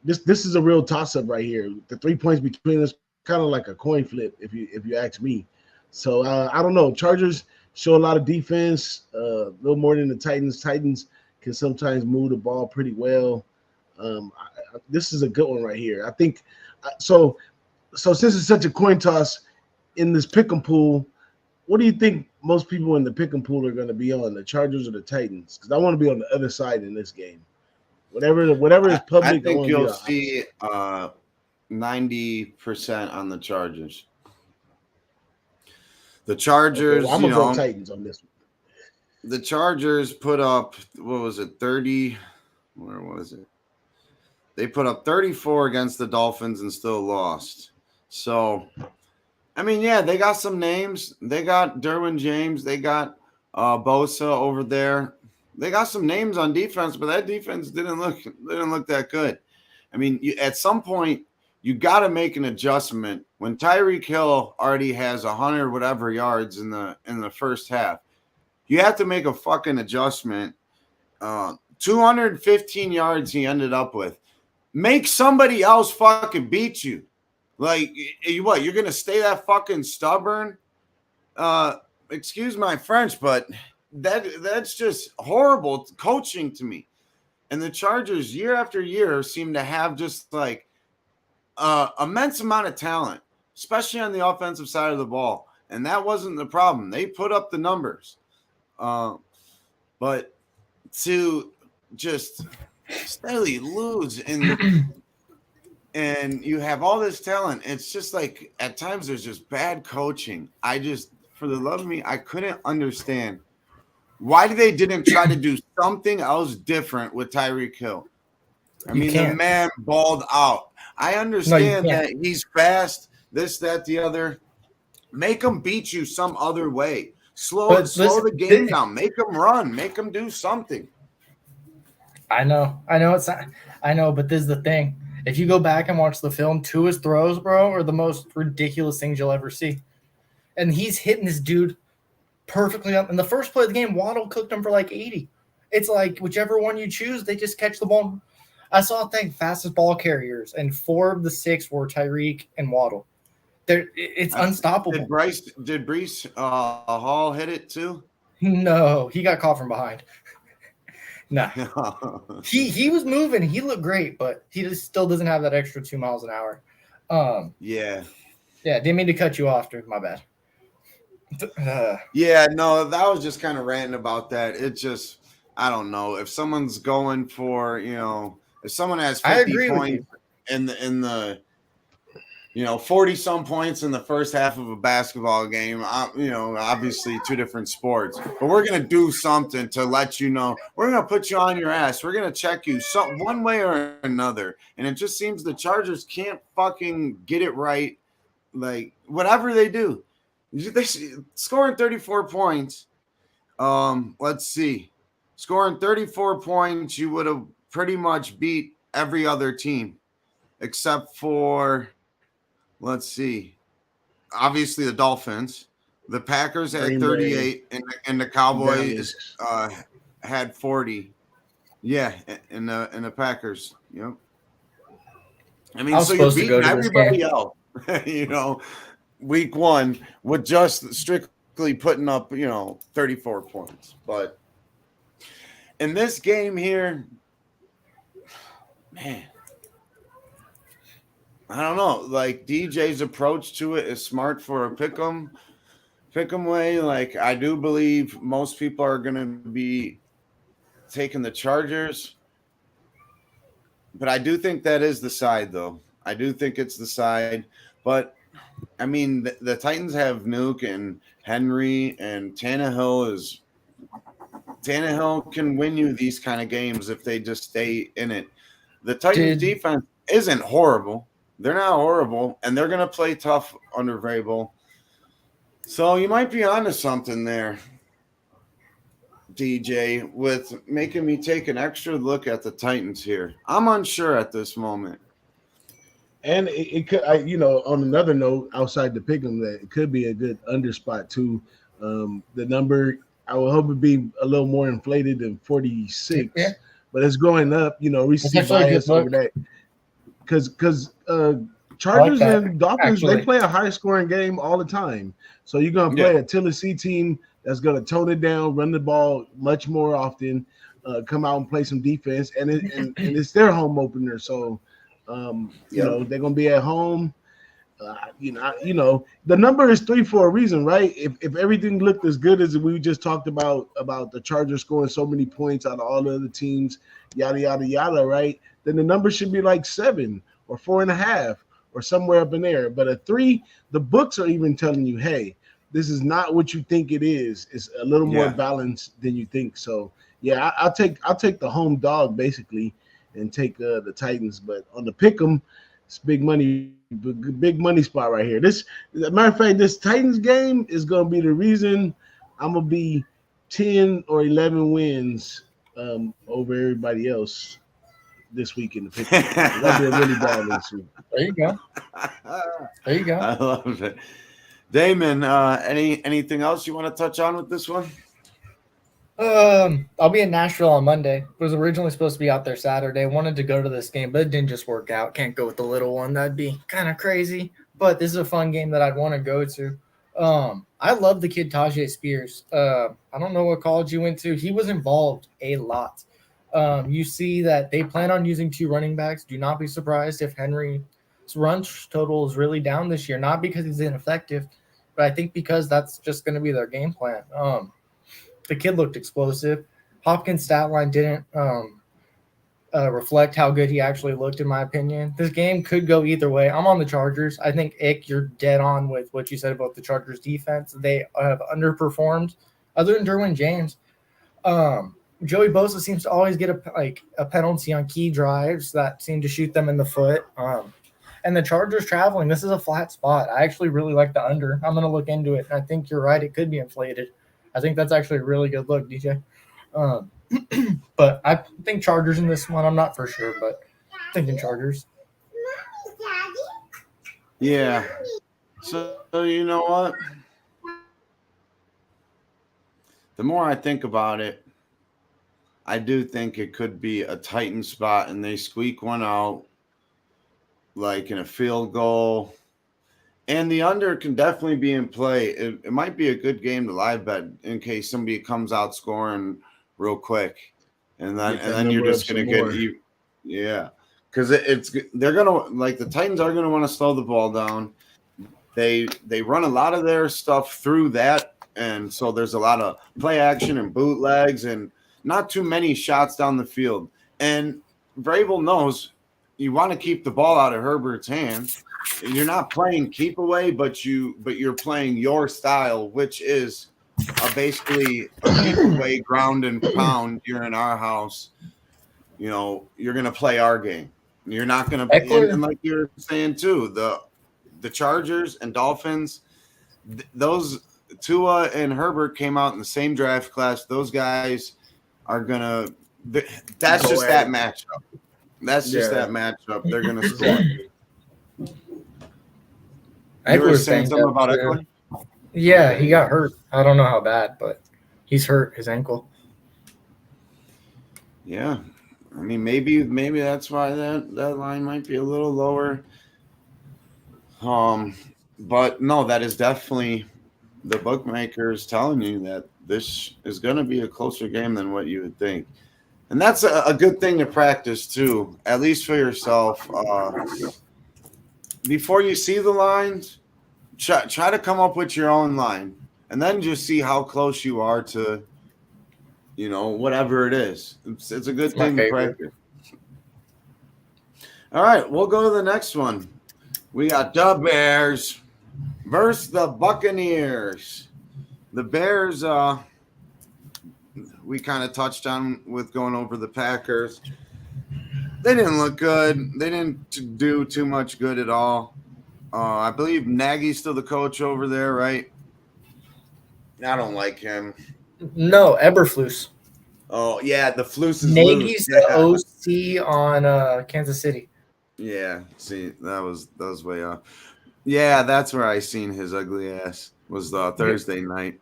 [SPEAKER 3] This is a real toss up right here. The 3 points between us, kind of like a coin flip, if you ask me. So I don't know. Chargers show a lot of defense, a little more than the Titans. Titans can sometimes move the ball pretty well. This is a good one right here. I think so. So since it's such a coin toss in this pick'em pool, what do you think most people in the pick'em pool are going to be on, the Chargers or the Titans? Because I want to be on the other side in this game. Whatever is public,
[SPEAKER 1] I think you'll
[SPEAKER 3] be
[SPEAKER 1] see 90% on the Chargers. The Chargers,
[SPEAKER 3] I'm gonna go Titans on this one.
[SPEAKER 1] The Chargers put up, what was it, 30? Where was it? They put up 34 against the Dolphins and still lost. So, I mean, yeah, they got some names. They got Derwin James. They got Bosa over there. They got some names on defense, but that defense didn't look that good. I mean, at some point, you got to make an adjustment. When Tyreek Hill already has 100 whatever yards in the first half, you have to make a fucking adjustment. 215 yards he ended up with. Make somebody else fucking beat you. Like, what? You're going to stay that fucking stubborn? Excuse my French, but that's just horrible coaching to me. And the Chargers, year after year, seem to have just like immense amount of talent, especially on the offensive side of the ball. And that wasn't the problem. They put up the numbers. But to just steadily lose and you have all this talent, it's just like at times there's just bad coaching. For the love of me, I couldn't understand why they didn't try to do something else different with Tyreek Hill. I mean, the man balled out. I understand that he's fast, this, that, the other. Make him beat you some other way. Slow the game down. Make him run. Make him do something.
[SPEAKER 2] I know, but this is the thing. If you go back and watch the film, Tua's throws, bro, are the most ridiculous things you'll ever see. And he's hitting this dude perfectly up. In the first play of the game, Waddle cooked him for like 80. It's like whichever one you choose, they just catch the ball. I saw a thing, fastest ball carriers, and 4 of the 6 were Tyreek and Waddle. It's unstoppable.
[SPEAKER 1] Did Breece Hall hit it too?
[SPEAKER 2] No, he got caught from behind. No, he was moving. He looked great, but he just still doesn't have that extra 2 miles an hour.
[SPEAKER 1] Yeah.
[SPEAKER 2] Didn't mean to cut you off, dude. My bad.
[SPEAKER 1] Yeah, no, that was just kind of ranting about that. It just, I don't know, if someone's going for, if someone has 50 points in the 40 some points in the first half of a basketball game, obviously 2 different sports, but we're going to do something to let you know. We're going to put you on your ass. We're going to check you one way or another. And it just seems the Chargers can't fucking get it right. Like, whatever they do, they scoring 34 points. Let's see. Scoring 34 points, you would have pretty much beat every other team except for, let's see, obviously the Dolphins. The Packers had 38, and the Cowboys had 40. Yeah, in the Packers. Yep. I mean, so you're beating everybody else, week 1 with just strictly putting up, 34 points. But in this game here, man, I don't know. Like DJ's approach to it is smart for a pick'em way. Like I do believe most people are going to be taking the Chargers, but I do think that is the side, though. I do think it's the side, but I mean the Titans have Nuke and Henry, and Tannehill can win you these kind of games if they just stay in it. The Titans defense isn't horrible. They're not horrible, and they're going to play tough under Vrabel. So you might be onto something there, DJ, with making me take an extra look at the Titans here. I'm unsure at this moment.
[SPEAKER 3] And it could, on another note, outside the pick'em, that it could be a good under spot too. The number, I would hope it'd be a little more inflated than 46, but it's going up. Receive bias over that because Chargers and Dolphins, they play a high scoring game all the time. So you're gonna play a Tennessee team that's gonna tone it down, run the ball much more often, come out and play some defense, and it's their home opener. So. They're gonna be at home. The number is 3 for a reason, right? If everything looked as good as we just talked about the Chargers scoring so many points out of all the other teams, yada yada yada, right? Then the number should be like 7 or 4.5 or somewhere up in there. But a 3, the books are even telling you, hey, this is not what you think it is. It's a little more balanced than you think. So I'll take the home dog basically. And take the Titans, but on the pick'em, it's big money spot right here. This, as a matter of fact, this Titans game is gonna be the reason I'm gonna be 10 or 11 wins over everybody else this week in the pick'em. That'll be a really bad this week.
[SPEAKER 2] There you go.
[SPEAKER 1] I love it, Damon. Anything else you want to touch on with this one?
[SPEAKER 2] I'll be in Nashville on Monday. It was originally supposed to be out there Saturday. Wanted to go to this game, but it didn't just work out. Can't go with the little one. That'd be kind of crazy. But this is a fun game that I'd want to go to. I love the kid Tajay Spears. I don't know what college he went to. He was involved a lot. You see that they plan on using 2 running backs. Do not be surprised if Henry's run total is really down this year. Not because he's ineffective, but I think because that's just going to be their game plan. The kid looked explosive. Hopkins' stat line didn't reflect how good he actually looked, in my opinion. This game could go either way. I'm on the Chargers. I think, Ick, you're dead on with what you said about the Chargers defense. They have underperformed, other than Derwin James. Joey Bosa seems to always get a penalty on key drives that seem to shoot them in the foot. And the Chargers traveling, this is a flat spot. I actually really like the under. I'm going to look into it. And I think you're right. It could be inflated. I think that's actually a really good look, DJ. But I think Chargers in this one. I'm not for sure, but I'm thinking Chargers.
[SPEAKER 1] Yeah. So you know what? The more I think about it, I do think it could be a Titan spot, and they squeak one out like in a field goal. And the under can definitely be in play. It might be a good game to live bet in case somebody comes out scoring real quick, and then you're just gonna get you, because they're gonna, like, the Titans are gonna want to slow the ball down. They run a lot of their stuff through that, and so there's a lot of play action and bootlegs and not too many shots down the field. And Vrabel knows you want to keep the ball out of Herbert's hands. You're not playing keep away, but you're playing your style, which is basically a keep away, ground and pound. You're in our house. You're gonna play our game. You're not gonna. And like you're saying too, the Chargers and Dolphins, those Tua and Herbert came out in the same draft class. Those guys are gonna. That's just that matchup. That's just that matchup. They're gonna score. You were saying something about Eckler?
[SPEAKER 2] Yeah, he got hurt. I don't know how bad, but he's hurt his ankle.
[SPEAKER 1] Yeah. I mean, maybe that's why that line might be a little lower. But no, that is definitely the bookmakers telling you that this is going to be a closer game than what you would think. And that's a good thing to practice too, at least for yourself. Before you see the lines, try to come up with your own line, and then just see how close you are to, whatever it is. It's a good thing to practice. All right, we'll go to the next one. We got the Bears versus the Buccaneers. The Bears, we kind of touched on with going over the Packers. They didn't look good. They didn't do too much good at all. I believe Nagy's still the coach over there, right? I don't like him.
[SPEAKER 2] No, Eberflus.
[SPEAKER 1] Oh, yeah, the Flus is
[SPEAKER 2] Nagy's
[SPEAKER 1] loose.
[SPEAKER 2] the OC on Kansas City.
[SPEAKER 1] Yeah, see, that was way off. Yeah, that's where I seen his ugly ass was Thursday night.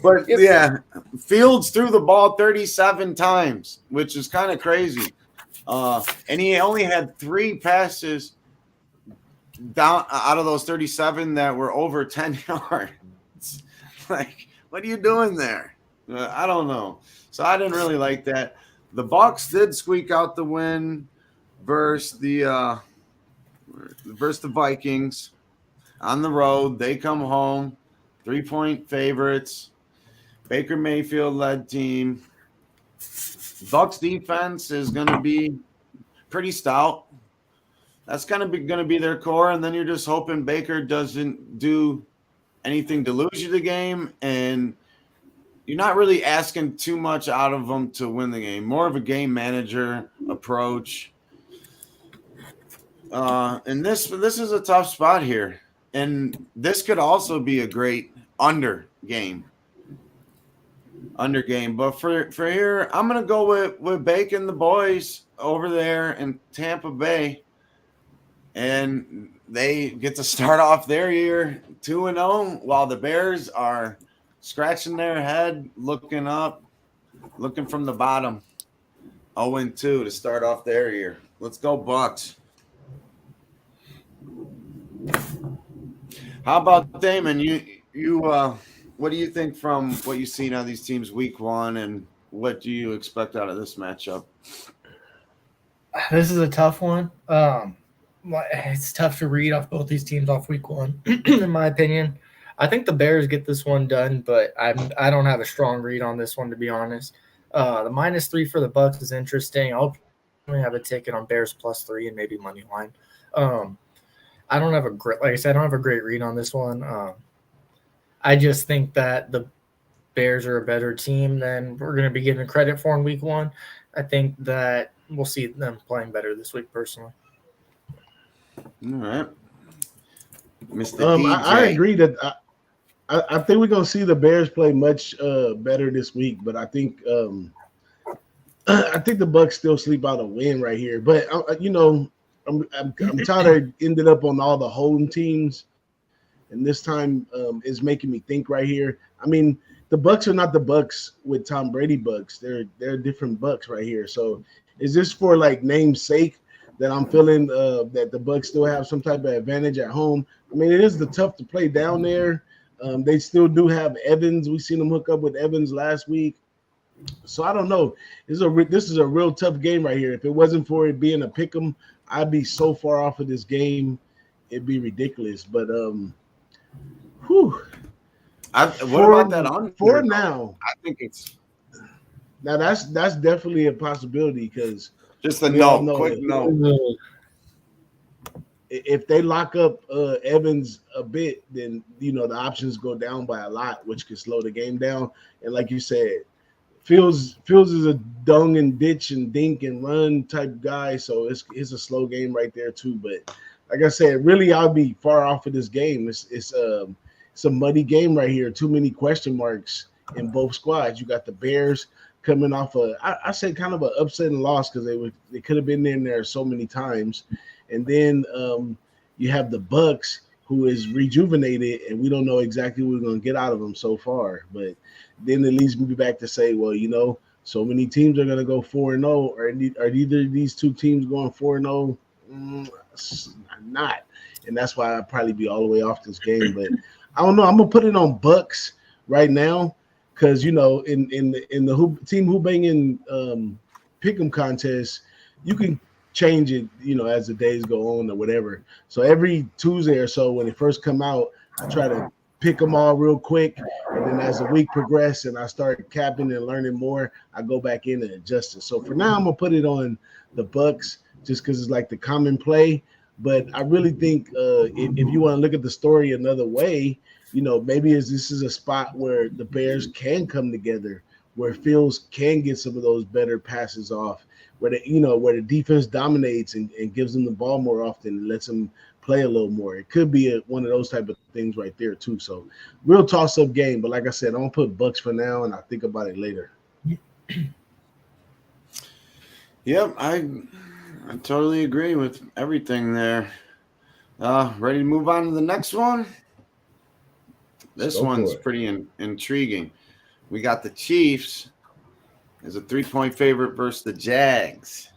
[SPEAKER 1] But yeah, Fields threw the ball 37 times, which is kind of crazy. And he only had 3 passes down out of those 37 that were over 10 yards. Like, what are you doing there? I don't know. So I didn't really like that. The Bucs did squeak out the win versus the Vikings on the road. They come home, 3-point favorites. Baker Mayfield led team. Bucs defense is going to be pretty stout. That's going to be their core, and then you're just hoping Baker doesn't do anything to lose you the game, and you're not really asking too much out of them to win the game. More of a game manager approach. And this is a tough spot here, and this could also be a great under game. But for here, I'm gonna go with Bake and the boys over there in Tampa Bay, and they get to start off their year 2-0, while the Bears are scratching their head, looking up, looking from the bottom, 0-2 to start off their year. Let's go Bucs. How about Damon? You what do you think from what you've seen out of these teams week 1, and what do you expect out of this matchup?
[SPEAKER 2] This is a tough one. It's tough to read off both these teams off week 1, in my opinion. I think the Bears get this one done, but I don't have a strong read on this one, to be honest. The -3 for the Bucs is interesting. I'll probably have a ticket on Bears +3 and maybe money line. I don't have a great read on this one. I just think that the Bears are a better team than we're going to be giving credit for in week 1. I think that we'll see them playing better this week, personally.
[SPEAKER 1] All right. Mr. DJ.
[SPEAKER 3] I agree that I think we're going to see the Bears play much better this week, but I think the Bucs still sleep out a win right here. But, I'm tired of ended up on all the home teams. And this time is making me think right here. I mean, the Bucs are not the Bucs with Tom Brady Bucs. They're different Bucs right here. So is this for like name's sake that I'm feeling that the Bucs still have some type of advantage at home? I mean, it is tough to play down there. They still do have Evans. We seen them hook up with Evans last week. So I don't know. This is a real tough game right here. If it wasn't for it being a pick'em, I'd be so far off of this game, it'd be ridiculous. But what
[SPEAKER 1] about that on
[SPEAKER 3] for now?
[SPEAKER 1] I think it's
[SPEAKER 3] now that's definitely a possibility, because
[SPEAKER 1] just quick note.
[SPEAKER 3] If they lock up Evans a bit, then the options go down by a lot, which could slow the game down. And like you said, Fields is a dung and ditch and dink and run type guy, so it's a slow game right there too. But like I said, really I'll be far off of this game. It's a muddy game right here. Too many question marks in both squads. You got the Bears coming off I said kind of an upsetting loss, because they could have been in there so many times, and then you have the Bucs, who is rejuvenated, and we don't know exactly what we're going to get out of them so far. But then it leads me back to say, well, So many teams are gonna go 4-0. Are either of these two teams going 4-0? Not, and that's why I'd probably be all the way off this game. But I don't know. I'm gonna put it on Bucks right now because in the team Who-Bangin pick'em contest, you can change it, as the days go on or whatever. So every Tuesday or so when it first come out, I try to pick them all real quick, and then as the week progresses and I start capping and learning more, I go back in and adjust it. So for now, I'm gonna put it on the Bucks just because it's like the common play. But I really think if you want to look at the story another way, maybe this is a spot where the Bears can come together, where Fields can get some of those better passes off, where where the defense dominates and gives them the ball more often and lets them play a little more. It could be one of those type of things right there too. So real toss-up game. But like I said, I'm gonna put Bucks for now, and I'll think about it later.
[SPEAKER 1] Yep, I totally agree with everything there. Ready to move on to the next one? This one's pretty intriguing. We got the Chiefs as a 3-point favorite versus the Jags.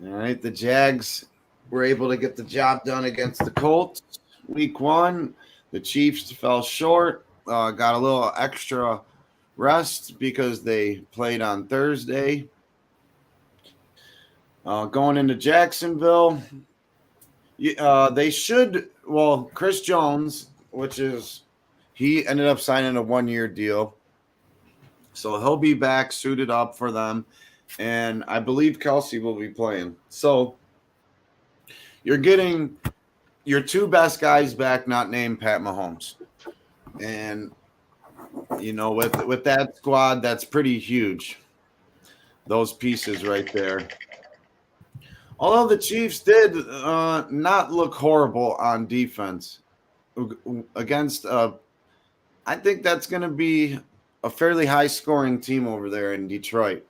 [SPEAKER 1] All right, the Jags were able to get the job done against the Colts week 1. The Chiefs fell short, got a little extra rest because they played on Thursday. Going into Jacksonville, they should. Well, Chris Jones, he ended up signing a 1-year deal, so he'll be back suited up for them, and I believe Kelsey will be playing. So you're getting your 2 best guys back, not named Pat Mahomes, and with that squad, that's pretty huge. Those pieces right there. Although the Chiefs did not look horrible on defense against, I think that's going to be a fairly high-scoring team over there in Detroit.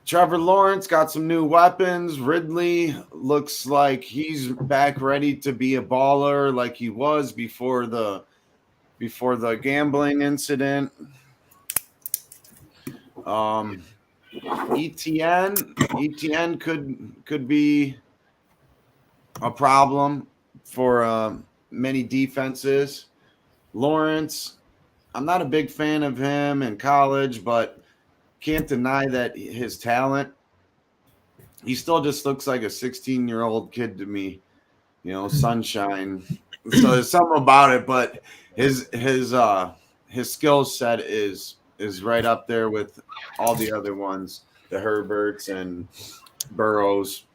[SPEAKER 1] Trevor Lawrence got some new weapons. Ridley looks like he's back ready to be a baller like he was before the gambling incident. ETN could be a problem for many defenses. Lawrence, I'm not a big fan of him in college, but can't deny that his talent. He still just looks like a 16-year-old kid to me, sunshine. So there's something about it, but his skill set is right up there with all the other ones, the Herberts and Burrows.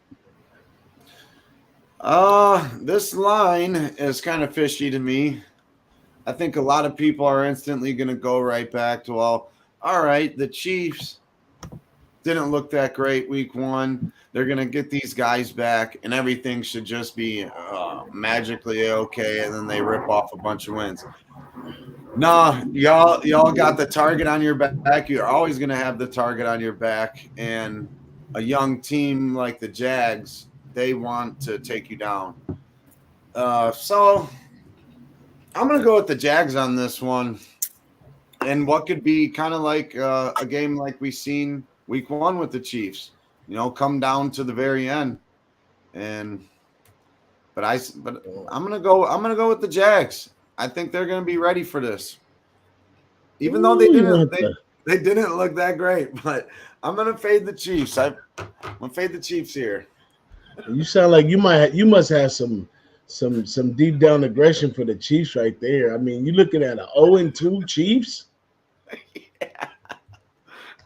[SPEAKER 1] This line is kind of fishy to me. I think a lot of people are instantly going to go right back to, all right, the Chiefs didn't look that great week 1. They're going to get these guys back, and everything should just be magically okay, and then they rip off a bunch of wins. No, y'all got the target on your back. You're always going to have the target on your back, and a young team like the Jags, they want to take you down. So I'm going to go with the Jags on this one, and what could be kind of like a game like we seen week 1 with the Chiefs, come down to the very end. But I'm going to go with the Jags. I think they're going to be ready for this, even though they didn't look that great. But I'm going to fade the Chiefs. I'm going to fade the Chiefs here.
[SPEAKER 3] You sound like you must have some deep down aggression for the Chiefs right there. I mean, you're looking at an 0-2 Chiefs.
[SPEAKER 1] Yeah.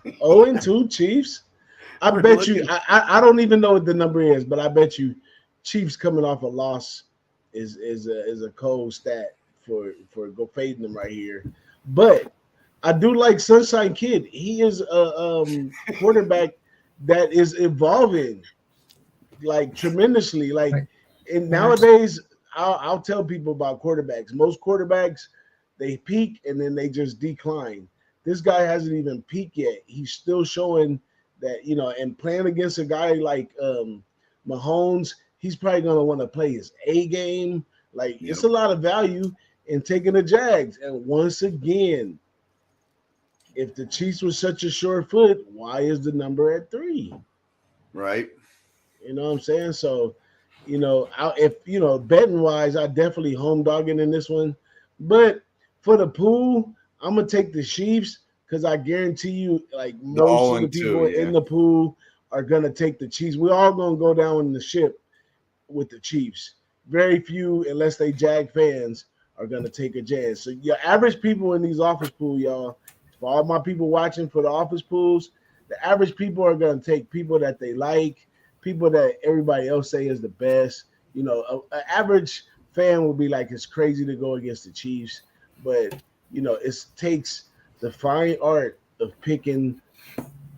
[SPEAKER 3] 0-2 Chiefs. I bet you. I don't even know what the number is, but I bet you Chiefs coming off a loss is a cold stat for go fading them right here. But I do like Sunshine Kid. He is a quarterback that is evolving like tremendously. Like, and nowadays, I'll tell people about quarterbacks. Most quarterbacks, they peak and then they just decline. This guy hasn't even peaked yet. He's still showing that, and playing against a guy like Mahomes, he's probably going to want to play his A game. Like, It's a lot of value in taking the Jags. And once again, if the Chiefs were such a short foot, why is the number at 3?
[SPEAKER 1] Right.
[SPEAKER 3] You know what I'm saying? So, if betting wise, I definitely home dogging in this one. But for the pool, I'm gonna take the Chiefs because I guarantee you, like
[SPEAKER 1] The
[SPEAKER 3] most of the
[SPEAKER 1] 0-2,
[SPEAKER 3] people
[SPEAKER 1] yeah.
[SPEAKER 3] in the pool are gonna take the Chiefs. We're all gonna go down in the ship with the Chiefs. Very few, unless they Jag fans, are gonna take a Jazz. So your average people in these office pool, y'all, for all my people watching for the office pools, the average people are gonna take people that they like, people that everybody else say is the best. An average fan will be like, it's crazy to go against the Chiefs, but it takes the fine art of picking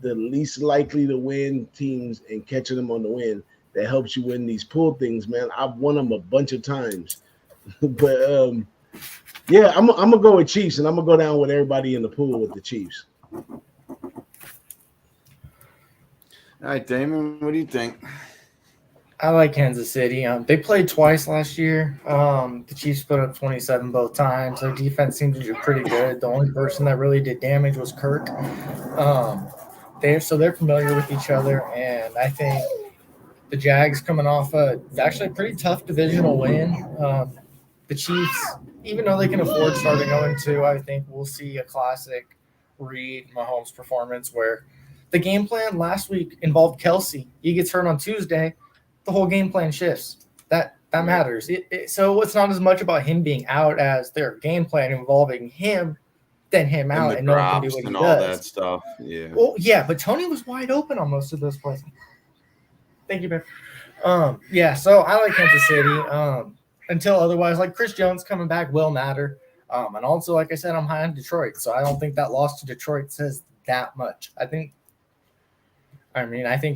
[SPEAKER 3] the least likely to win teams and catching them on the win that helps you win these pool things, man. I've won them a bunch of times. But yeah, I'm gonna go with Chiefs, and I'm gonna go down with everybody in the pool with the Chiefs.
[SPEAKER 1] All right, Damon, what do you think?
[SPEAKER 2] I like Kansas City. They played twice last year. The Chiefs put up 27 both times. Their defense seemed to do pretty good. The only person that really did damage was Kirk. They're familiar with each other, and I think the Jags coming off actually a pretty tough divisional win. The Chiefs, even though they can afford starting 0-2, I think we'll see a classic Reed Mahomes performance where the game plan last week involved Kelsey. He gets hurt on Tuesday. The whole game plan shifts. That matters. So it's not as much about him being out as their game plan involving him than him out, and no one can do what he
[SPEAKER 1] and
[SPEAKER 2] does.
[SPEAKER 1] All that stuff. Yeah.
[SPEAKER 2] Well, yeah, but Tony was wide open on most of those plays. Thank you, man. Yeah, so I like Kansas City. Until otherwise, like Chris Jones coming back will matter. And also, like I said, I'm high on Detroit, so I don't think that loss to Detroit says that much. I think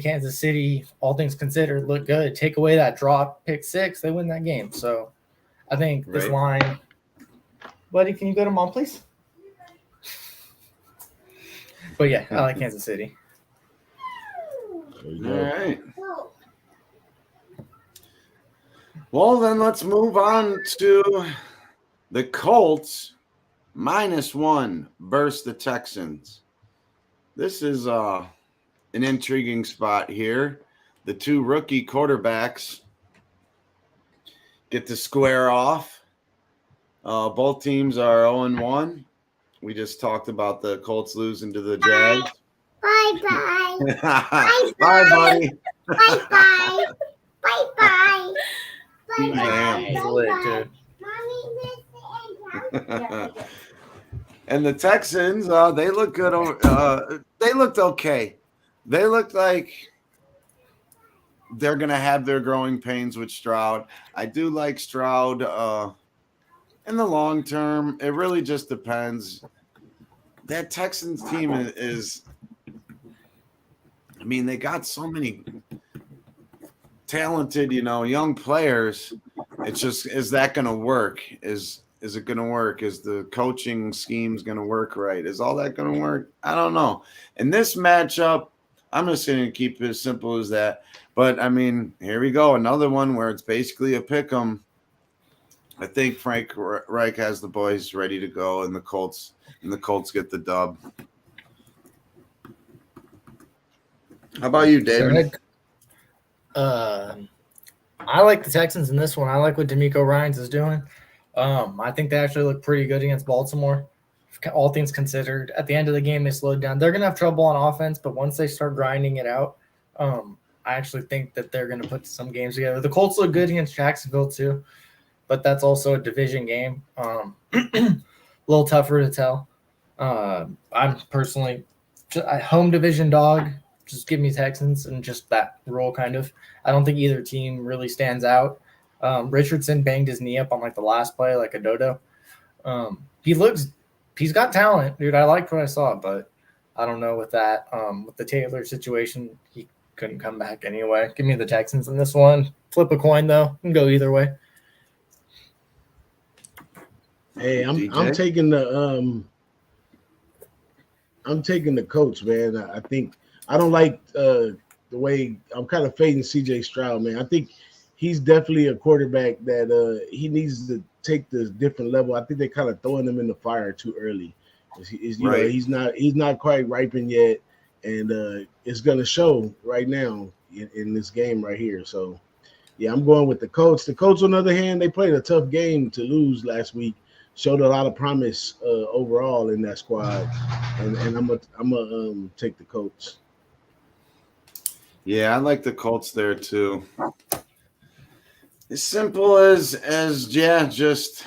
[SPEAKER 2] Kansas City, all things considered, look good. Take away that drop, pick 6, they win that game. So I think this line. Buddy, can you go to mom, please? But yeah, I like Kansas City.
[SPEAKER 1] All right. Well, then let's move on to the Colts -1 versus the Texans. This is an intriguing spot here. The two rookie quarterbacks get to square off. Both teams are 0-1. We just talked about the Colts losing to the Jags.
[SPEAKER 4] Bye-bye.
[SPEAKER 1] Bye, buddy.
[SPEAKER 4] Bye-bye. Bye-bye.
[SPEAKER 2] He's lit, dude.
[SPEAKER 1] And the Texans, they look good. They looked okay. They looked like they're going to have their growing pains with Stroud. I do like Stroud in the long term. It really just depends. That Texans team is they got so many talented, young players. It's just, is that going to work? Is it going to work? Is the coaching schemes going to work right? Is all that going to work? I don't know. In this matchup, I'm just going to keep it as simple as that. But, here we go. Another one where it's basically a pick 'em. I think Frank Reich has the boys ready to go, and the Colts get the dub. How about you, David?
[SPEAKER 2] I like the Texans in this one. I like what DeMeco Ryans is doing. I think they actually look pretty good against Baltimore, all things considered. At the end of the game, they slowed down. They're going to have trouble on offense, but once they start grinding it out, I actually think that they're going to put some games together. The Colts look good against Jacksonville too, but that's also a division game. A little tougher to tell. I'm personally a home division dog. Just give me Texans and just that role kind of. I don't think either team really stands out. Richardson banged his knee up on the last play like a dodo. He's got talent, dude. I liked what I saw, but I don't know with that. With the Taylor situation, he couldn't come back anyway. Give me the Texans in this one. Flip a coin though. Can go either way.
[SPEAKER 3] Hey, I'm taking the Colts, man. I think I don't like the way I'm kind of fading CJ Stroud, man. I think he's definitely a quarterback that he needs to take this different level. I think they're kind of throwing him in the fire too early.
[SPEAKER 1] Right.
[SPEAKER 3] He's not quite ripened yet, and it's gonna show right now in this game right here. So yeah, I'm going with the Colts. The Colts, on the other hand, they played a tough game to lose last week. Showed a lot of promise overall in that squad, and I'm gonna take the Colts.
[SPEAKER 1] Yeah, I like the Colts there too. As simple as yeah, just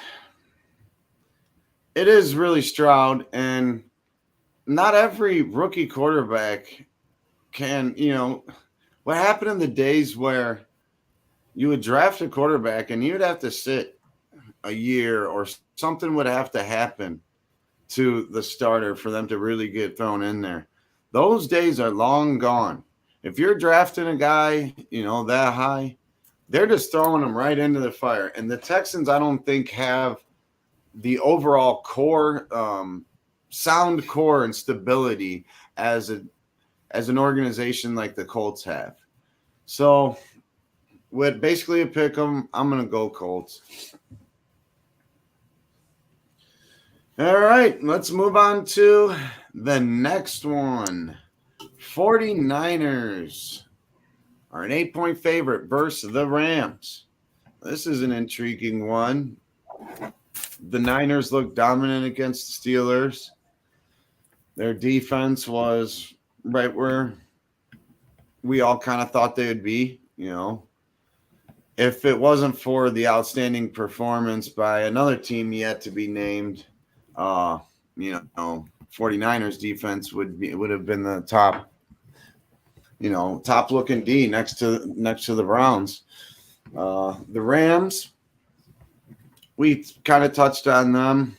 [SPEAKER 1] it is really Stroud, and not every rookie quarterback can, what happened in the days where you would draft a quarterback and you'd have to sit a year or something would have to happen to the starter for them to really get thrown in there. Those days are long gone. If you're drafting a guy, that high, they're just throwing him right into the fire. And the Texans, I don't think, have the overall core, sound core and stability as an organization like the Colts have. So with basically a pick 'em, I'm going to go Colts. All right, let's move on to the next one. 49ers are an 8-point favorite versus the Rams. This is an intriguing one. The Niners look dominant against the Steelers. Their defense was right where we all kind of thought they would be, If it wasn't for the outstanding performance by another team yet to be named, 49ers defense would have been the top, top looking D next to the Browns. The Rams, we kind of touched on them.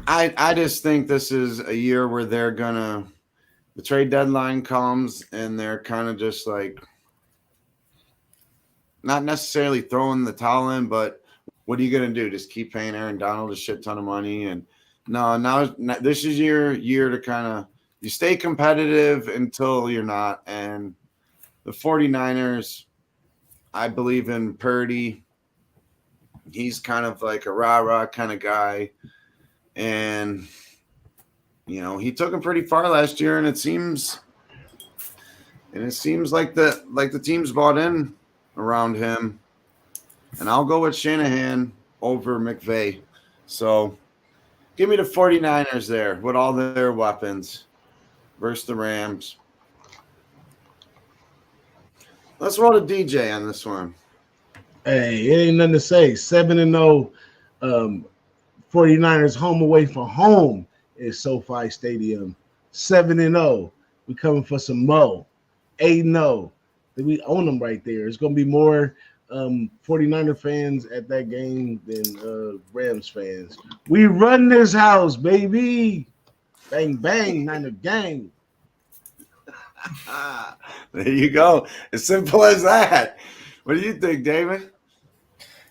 [SPEAKER 1] I just think this is a year where they're gonna, the trade deadline comes and they're kind of just like not necessarily throwing the towel in, but what are you gonna do? Just keep paying Aaron Donald a shit ton of money? And now this is your year to kind of, you stay competitive until you're not. And the 49ers, I believe in Purdy. He's kind of like a rah-rah kind of guy. And, he took him pretty far last year, and it seems like the team's bought in around him. And I'll go with Shanahan over McVay. So give me the 49ers there with all their weapons versus the Rams. Let's roll to DJ on this one.
[SPEAKER 3] Hey, it ain't nothing to say. 7-0 49ers home away from home is SoFi Stadium. 7-0. We coming for some mo. 8-0. We own them right there. It's going to be more 49er fans at that game than Rams fans. We run this house, baby. Bang, bang, Niner gang.
[SPEAKER 1] There you go. As simple as that. What do you think, David?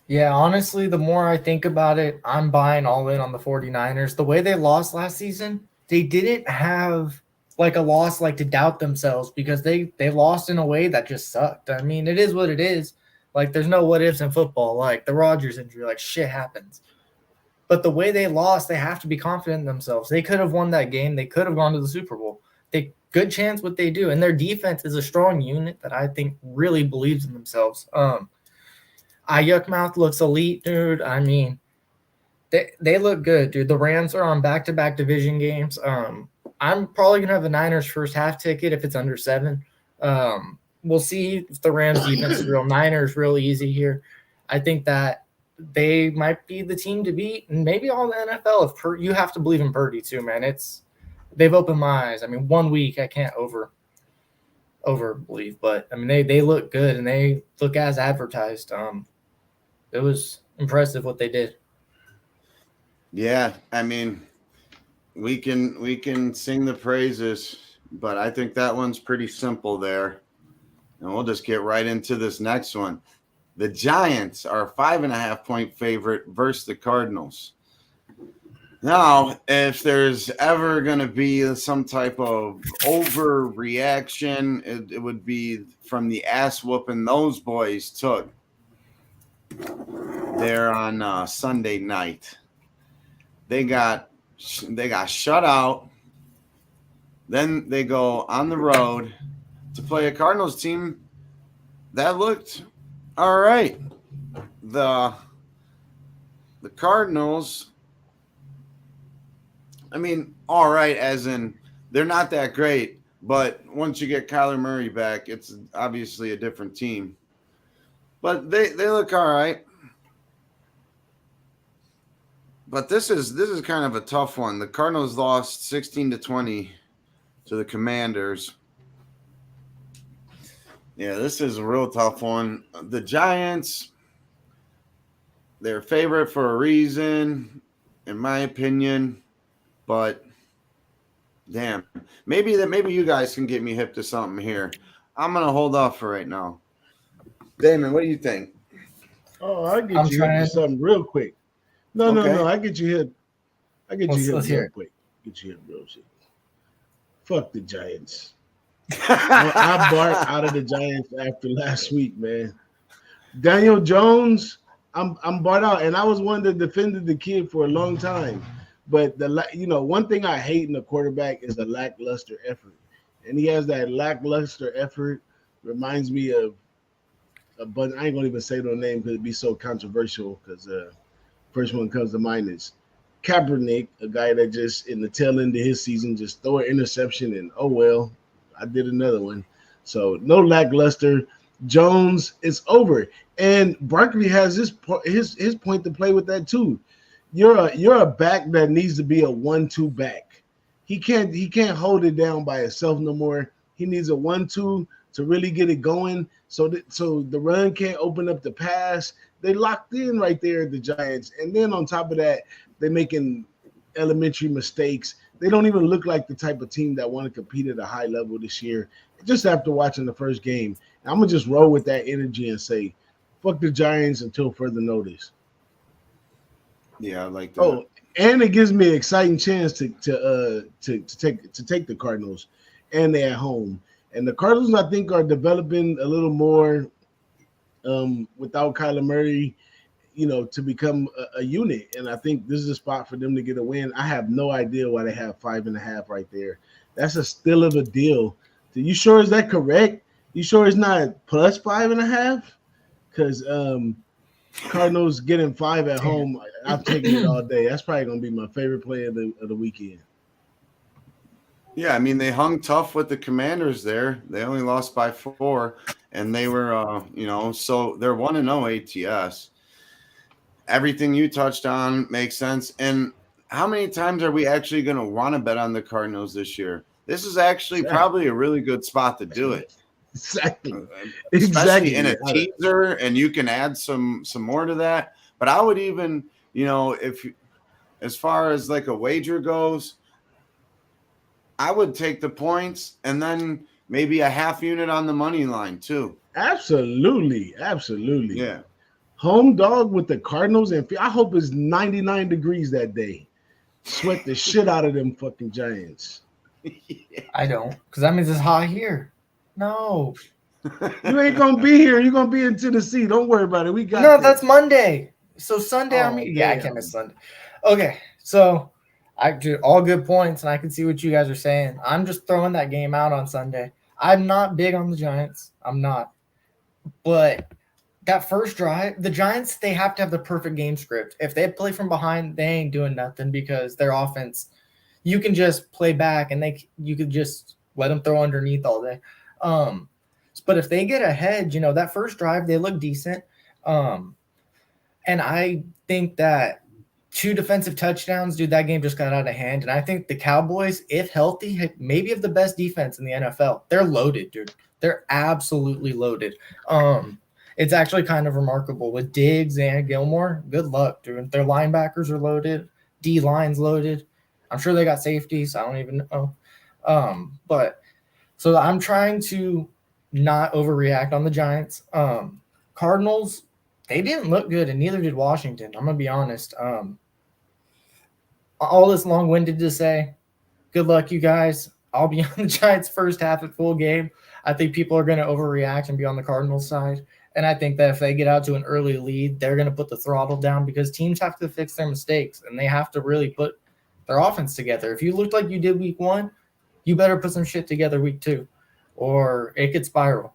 [SPEAKER 2] Yeah, honestly, the more I think about it, I'm buying all in on the 49ers. The way they lost last season, they didn't have like a loss like to doubt themselves because they lost in a way that just sucked. I mean, it is what it is. Like, there's no what ifs in football. Like the Rodgers injury, like shit happens. But the way they lost, they have to be confident in themselves. They could have won that game. They could have gone to the Super Bowl. Good chance what they do. And their defense is a strong unit that I think really believes in themselves. Ayukmouth looks elite, dude. I mean, they look good, dude. The Rams are on back-to-back division games. I'm probably going to have the Niners first half ticket if it's under 7. We'll see if the Rams defense is real. Niners really easy here. I think that they might be the team to beat, and maybe all the NFL. You have to believe in Purdy too, man. They've opened my eyes. I mean, 1 week I can't over believe, but I mean they look good and they look as advertised. It was impressive what they did.
[SPEAKER 1] Yeah, I mean, we can sing the praises, but I think that one's pretty simple there. And we'll just get right into this next one. The Giants are a 5.5-point favorite versus the Cardinals. Now, if there's ever going to be some type of overreaction, it would be from the ass whooping those boys took there on Sunday night. They got They got shut out. Then they go on the road to play a Cardinals team that looked all right. The Cardinals, I mean, all right, as in they're not that great, but once you get Kyler Murray back, it's obviously a different team. But they look all right. But this is kind of a tough one. The Cardinals lost 16-20 to the Commanders. Yeah, this is a real tough one. The Giants, they're favorite for a reason, in my opinion. But damn, maybe you guys can get me hip to something here. I'm gonna hold off for right now. Damon, what do you think?
[SPEAKER 3] Oh, I'll get you hip to something real quick. No, I get you hip. I get you hip real quick. Get you hip real shit. Fuck the Giants. I barked out of the Giants after last week, man. Daniel Jones, I'm barred out, and I was one that defended the kid for a long time. But one thing I hate in a quarterback is a lackluster effort, and he has that lackluster effort. Reminds me of but I ain't gonna even say no name because it'd be so controversial. Because first one comes to mind is Kaepernick, a guy that just in the tail end of his season just throw an interception and oh well, I did another one. So no lackluster. Jones is over, and Barkley has his point to play with that too. You're a back that needs to be a 1-2 back. He can't hold it down by himself no more. He needs a 1-2 to really get it going. So the run can't open up the pass. They locked in right there at the Giants, and then on top of that, they're making elementary mistakes. They don't even look like the type of team that want to compete at a high level this year. Just after watching the first game, I'm gonna just roll with that energy and say, "Fuck the Giants" until further notice.
[SPEAKER 1] Yeah, I like that.
[SPEAKER 3] Oh, and it gives me an exciting chance to take the Cardinals, and they're at home. And the Cardinals, I think, are developing a little more without Kyler Murray, to become a unit. And I think this is a spot for them to get a win. I have no idea why they have 5.5 right there. That's a still of a deal. Are you sure is that correct? You sure it's not plus 5.5? Because Cardinals getting 5 at home, I'm taking it all day. That's probably going to be my favorite play of the weekend.
[SPEAKER 1] Yeah, I mean, they hung tough with the Commanders there. They only lost by 4, and they were, so they're 1-0 ATS. Everything you touched on makes sense. And how many times are we actually going to want to bet on the Cardinals this year? This is actually probably a really good spot to do it.
[SPEAKER 3] Exactly.
[SPEAKER 1] Especially in a teaser, and you can add some more to that. But I would even, if as far as like a wager goes, I would take the points and then maybe a half unit on the money line too.
[SPEAKER 3] Absolutely.
[SPEAKER 1] Yeah.
[SPEAKER 3] Home dog with the Cardinals, and I hope it's 99 degrees that day. Sweat the shit out of them fucking Giants.
[SPEAKER 2] I don't, because that means it's hot here. No.
[SPEAKER 3] You ain't gonna be here. You're gonna be in Tennessee. Don't worry about it. We got
[SPEAKER 2] No, that's Monday. So Sunday, I can't miss Sunday. Okay, so I do all good points, and I can see what you guys are saying. I'm just throwing that game out on Sunday. I'm not big on the Giants. I'm not. But that first drive, the Giants, they have to have the perfect game script. If they play from behind, they ain't doing nothing because their offense, you can just play back and you could just let them throw underneath all day. But if they get ahead, that first drive, they look decent. And I think that 2 defensive touchdowns, dude, that game just got out of hand. And I think the Cowboys, if healthy, maybe have the best defense in the NFL. They're loaded, dude. They're absolutely loaded. It's actually kind of remarkable with Diggs and Gilmore. Good luck, dude. Their linebackers are loaded. D-line's loaded. I'm sure they got safeties. I don't even know. But so I'm trying to not overreact on the Giants. Cardinals, they didn't look good, and neither did Washington. I'm going to be honest. All this long-winded to say, good luck, you guys. I'll be on the Giants first half at full game. I think people are going to overreact and be on the Cardinals side. And I think that if they get out to an early lead, they're going to put the throttle down because teams have to fix their mistakes, and they have to really put their offense together. If you looked like you did week 1, you better put some shit together week 2, or it could spiral.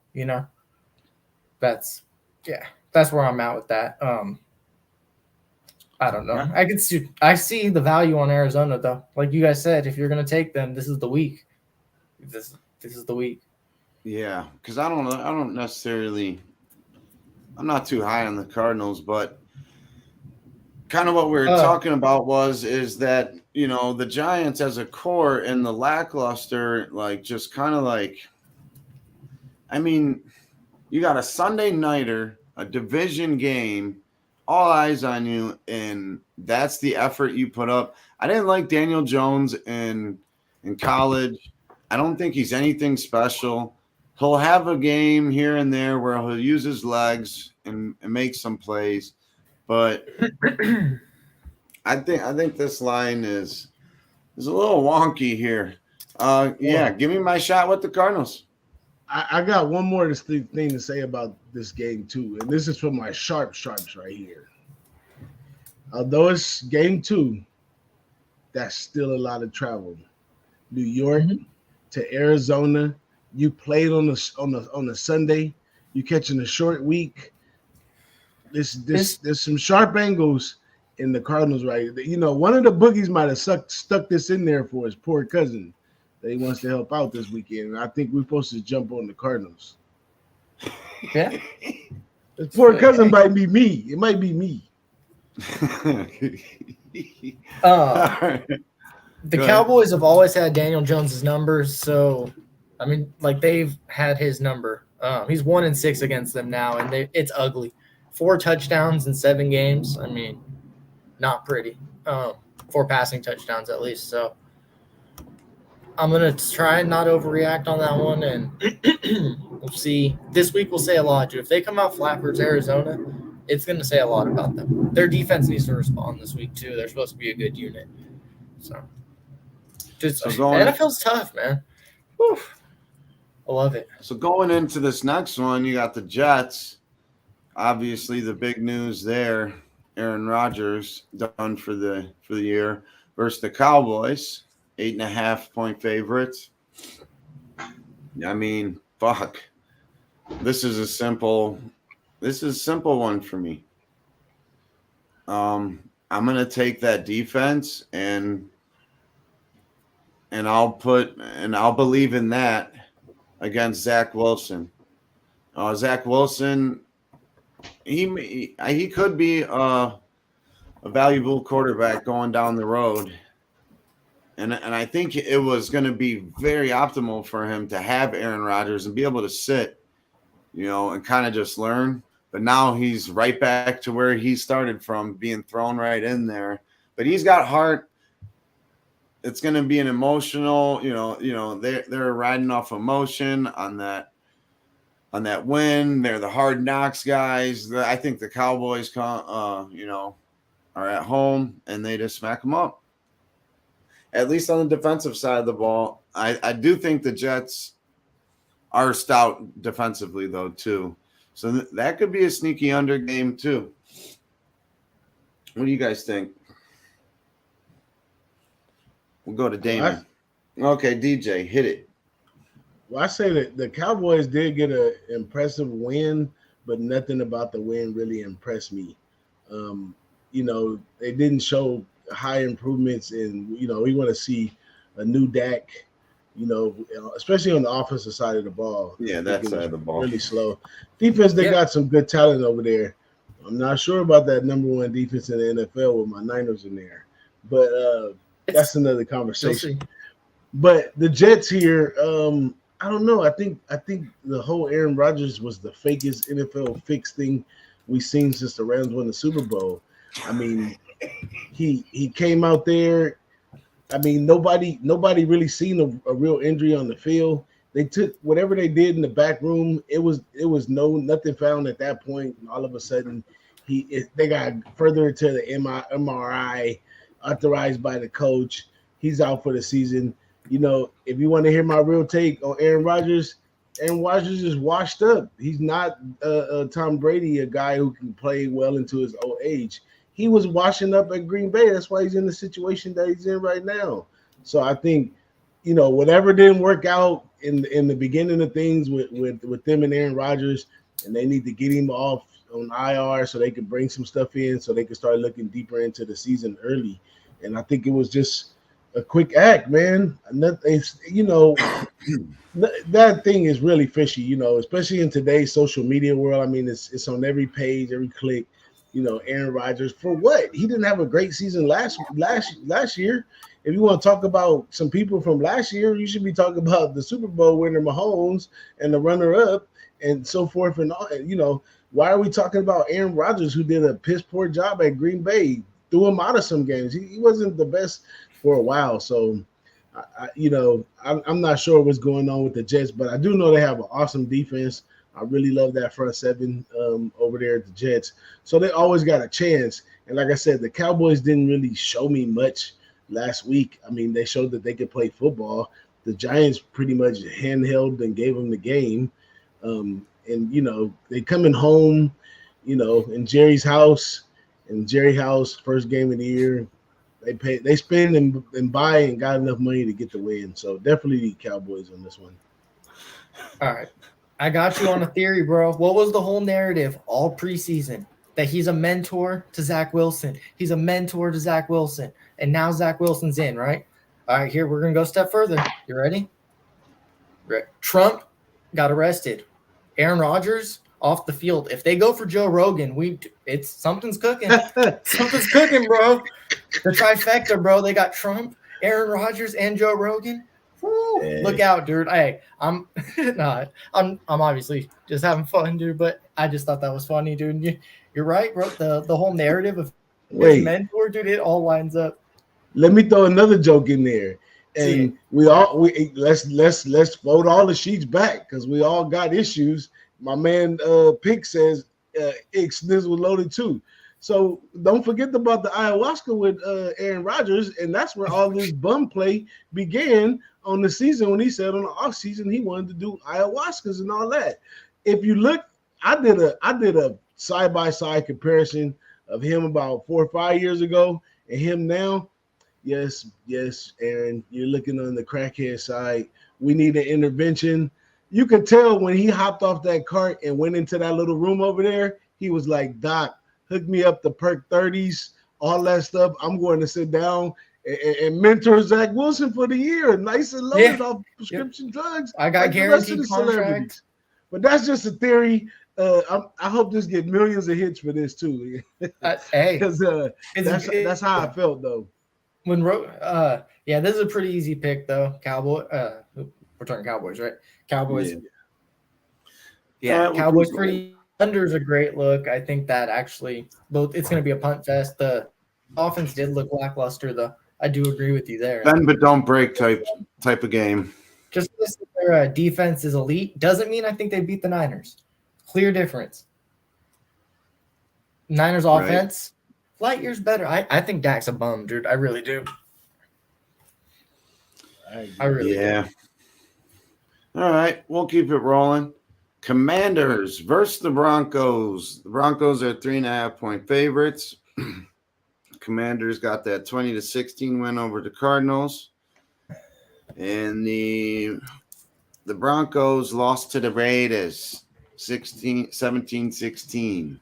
[SPEAKER 2] That's where I'm at with that. I don't know.
[SPEAKER 1] Yeah.
[SPEAKER 2] I see the value on Arizona though. Like you guys said, if you're gonna take them, this is the week. This is the week.
[SPEAKER 1] Yeah, because I don't know. I don't necessarily. I'm not too high on the Cardinals, but kind of what we were talking about is that the Giants as a core and the lackluster, like just kind of like. I mean, you got a Sunday nighter, a division game, all eyes on you, and that's the effort you put up. I didn't like Daniel Jones in college. I don't think he's anything special. He'll have a game here and there where he'll use his legs and make some plays, but I think this line is a little wonky here. Yeah, give me my shot with the Cardinals.
[SPEAKER 3] I got one more thing to say about this game too, and this is from my sharps right here. Although it's game 2, that's still a lot of travel. New York to Arizona. You played on a Sunday. You catching a short week. There's some sharp angles in the Cardinals, right? One of the boogies might have stuck this in there for his poor cousin that he wants to help out this weekend. And I think we're supposed to jump on the Cardinals.
[SPEAKER 2] Yeah.
[SPEAKER 3] His poor cousin might be me. It might be me.
[SPEAKER 2] The Cowboys have always had Daniel Jones's numbers, so I mean, like they've had his number. He's 1-6 against them now, and it's ugly. 4 touchdowns in 7 games. I mean, not pretty. 4 passing touchdowns at least. So I'm gonna try and not overreact on that one, and we'll see. This week will say a lot. If they come out flat versus Arizona, it's gonna say a lot about them. Their defense needs to respond this week too. They're supposed to be a good unit. So the NFL's tough, man. Whew. I love it.
[SPEAKER 1] So going into this next one, you got the Jets. Obviously, the big news there, Aaron Rodgers done for the year versus the Cowboys, 8.5-point favorites. I mean, fuck. This is a simple one for me. I'm gonna take that defense and I'll believe in that against Zach Wilson. Zach Wilson, he could be a valuable quarterback going down the road. And I think it was going to be very optimal for him to have Aaron Rodgers and be able to sit, and kind of just learn. But now he's right back to where he started from, being thrown right in there. But he's got heart. It's going to be an emotional, they're riding off emotion on that win. They're the hard knocks guys. I think the Cowboys, are at home and they just smack them up. At least on the defensive side of the ball. I do think the Jets are stout defensively, though, too. So that could be a sneaky under game, too. What do you guys think? We'll go to Damon. Okay, DJ, hit it.
[SPEAKER 3] Well, I say that the Cowboys did get an impressive win, but nothing about the win really impressed me. They didn't show high improvements in, we want to see a new Dak, especially on the offensive side of the ball.
[SPEAKER 1] Yeah, that side of the ball.
[SPEAKER 3] Really slow. Defense, they got some good talent over there. I'm not sure about that number 1 defense in the NFL with my Niners in there. But that's another conversation. But the Jets here, I don't know. I think the whole Aaron Rodgers was the fakest NFL fix thing we've seen since the Rams won the Super Bowl. I mean, he came out there. I mean, nobody really seen a real injury on the field. They took whatever they did in the back room. It was nothing found at that point. And all of a sudden, they got further to the MRI authorized by the coach. He's out for the season. If you want to hear my real take on Aaron Rodgers is washed up. He's not Tom Brady, a guy who can play well into his old age. he was washing up at Green Bay. That's why he's in the situation that he's in right now. So I think, whatever didn't work out in the beginning of things with them and Aaron Rodgers, and they need to get him off on IR so they can bring some stuff in so they can start looking deeper into the season early. And I think it was just a quick act, man. Nothing, that thing is really fishy, especially in today's social media world. I mean, it's on every page, every click. Aaron Rodgers, for what? He didn't have a great season last year. If you want to talk about some people from last year, you should be talking about the Super Bowl winner Mahomes and the runner-up and so forth. And all, why are we talking about Aaron Rodgers, who did a piss poor job at Green Bay, threw him out of some games? He wasn't the best for a while. So, I'm not sure what's going on with the Jets, but I do know they have an awesome defense. I really love that front seven over there at the Jets. So they always got a chance. And like I said, the Cowboys didn't really show me much last week. I mean, they showed that they could play football. The Giants pretty much handheld and gave them the game. They coming home, in Jerry's house, first game of the year. They spend and buy and got enough money to get the win. So definitely the Cowboys on this one.
[SPEAKER 2] All right. I got you on a theory, bro. What was the whole narrative all preseason? That he's a mentor to Zach Wilson. He's a mentor to Zach Wilson. And now Zach Wilson's in, right? All right, here, we're going to go a step further. You ready? Right. Trump got arrested. Aaron Rodgers off the field. If they go for Joe Rogan, something's cooking. Something's cooking, bro. The trifecta, bro. They got Trump, Aaron Rodgers, and Joe Rogan. Woo, hey. Look out, dude. Hey, I'm obviously just having fun, dude, but I just thought that was funny, dude. You're right, bro. The whole narrative of his mentor, dude, it all lines up.
[SPEAKER 3] Let me throw another joke in there. And let's fold all the sheets back because we all got issues. My man Pick says Iksnizol loaded too. So don't forget about the ayahuasca with Aaron Rodgers, and that's where all this bum play began on the season when he said on the off season he wanted to do ayahuascas and all that. If you look, I did a side-by-side comparison of him about 4 or 5 years ago and him now. Yes, Aaron, you're looking on the crackhead side. We need an intervention. You could tell when he hopped off that cart and went into that little room over there, he was like, Doc, hook me up the perk 30s, all that stuff. I'm going to sit down and mentor Zach Wilson for the year, nice and loaded off prescription drugs.
[SPEAKER 2] I got guaranteed contracts.
[SPEAKER 3] But that's just a theory. I hope this gets millions of hits for this too.
[SPEAKER 2] Hey,
[SPEAKER 3] because that's how I felt though.
[SPEAKER 2] This is a pretty easy pick though. We're talking Cowboys, right? Cowboys. Yeah, Cowboys pretty. Under's a great look. I think that actually it's going to be a punt fest. The offense did look lackluster though. I do agree with you there.
[SPEAKER 1] Bend but don't break type of game.
[SPEAKER 2] Just because their defense is elite doesn't mean I think they beat the Niners. Clear difference. Niners offense, light years better. I think Dak's a bum, dude. I really do. I really do.
[SPEAKER 1] All right, we'll keep it rolling. Commanders versus the Broncos. The Broncos are 3.5-point favorites. Commanders got that 20-16 win over the Cardinals. And the Broncos lost to the Raiders 17-16.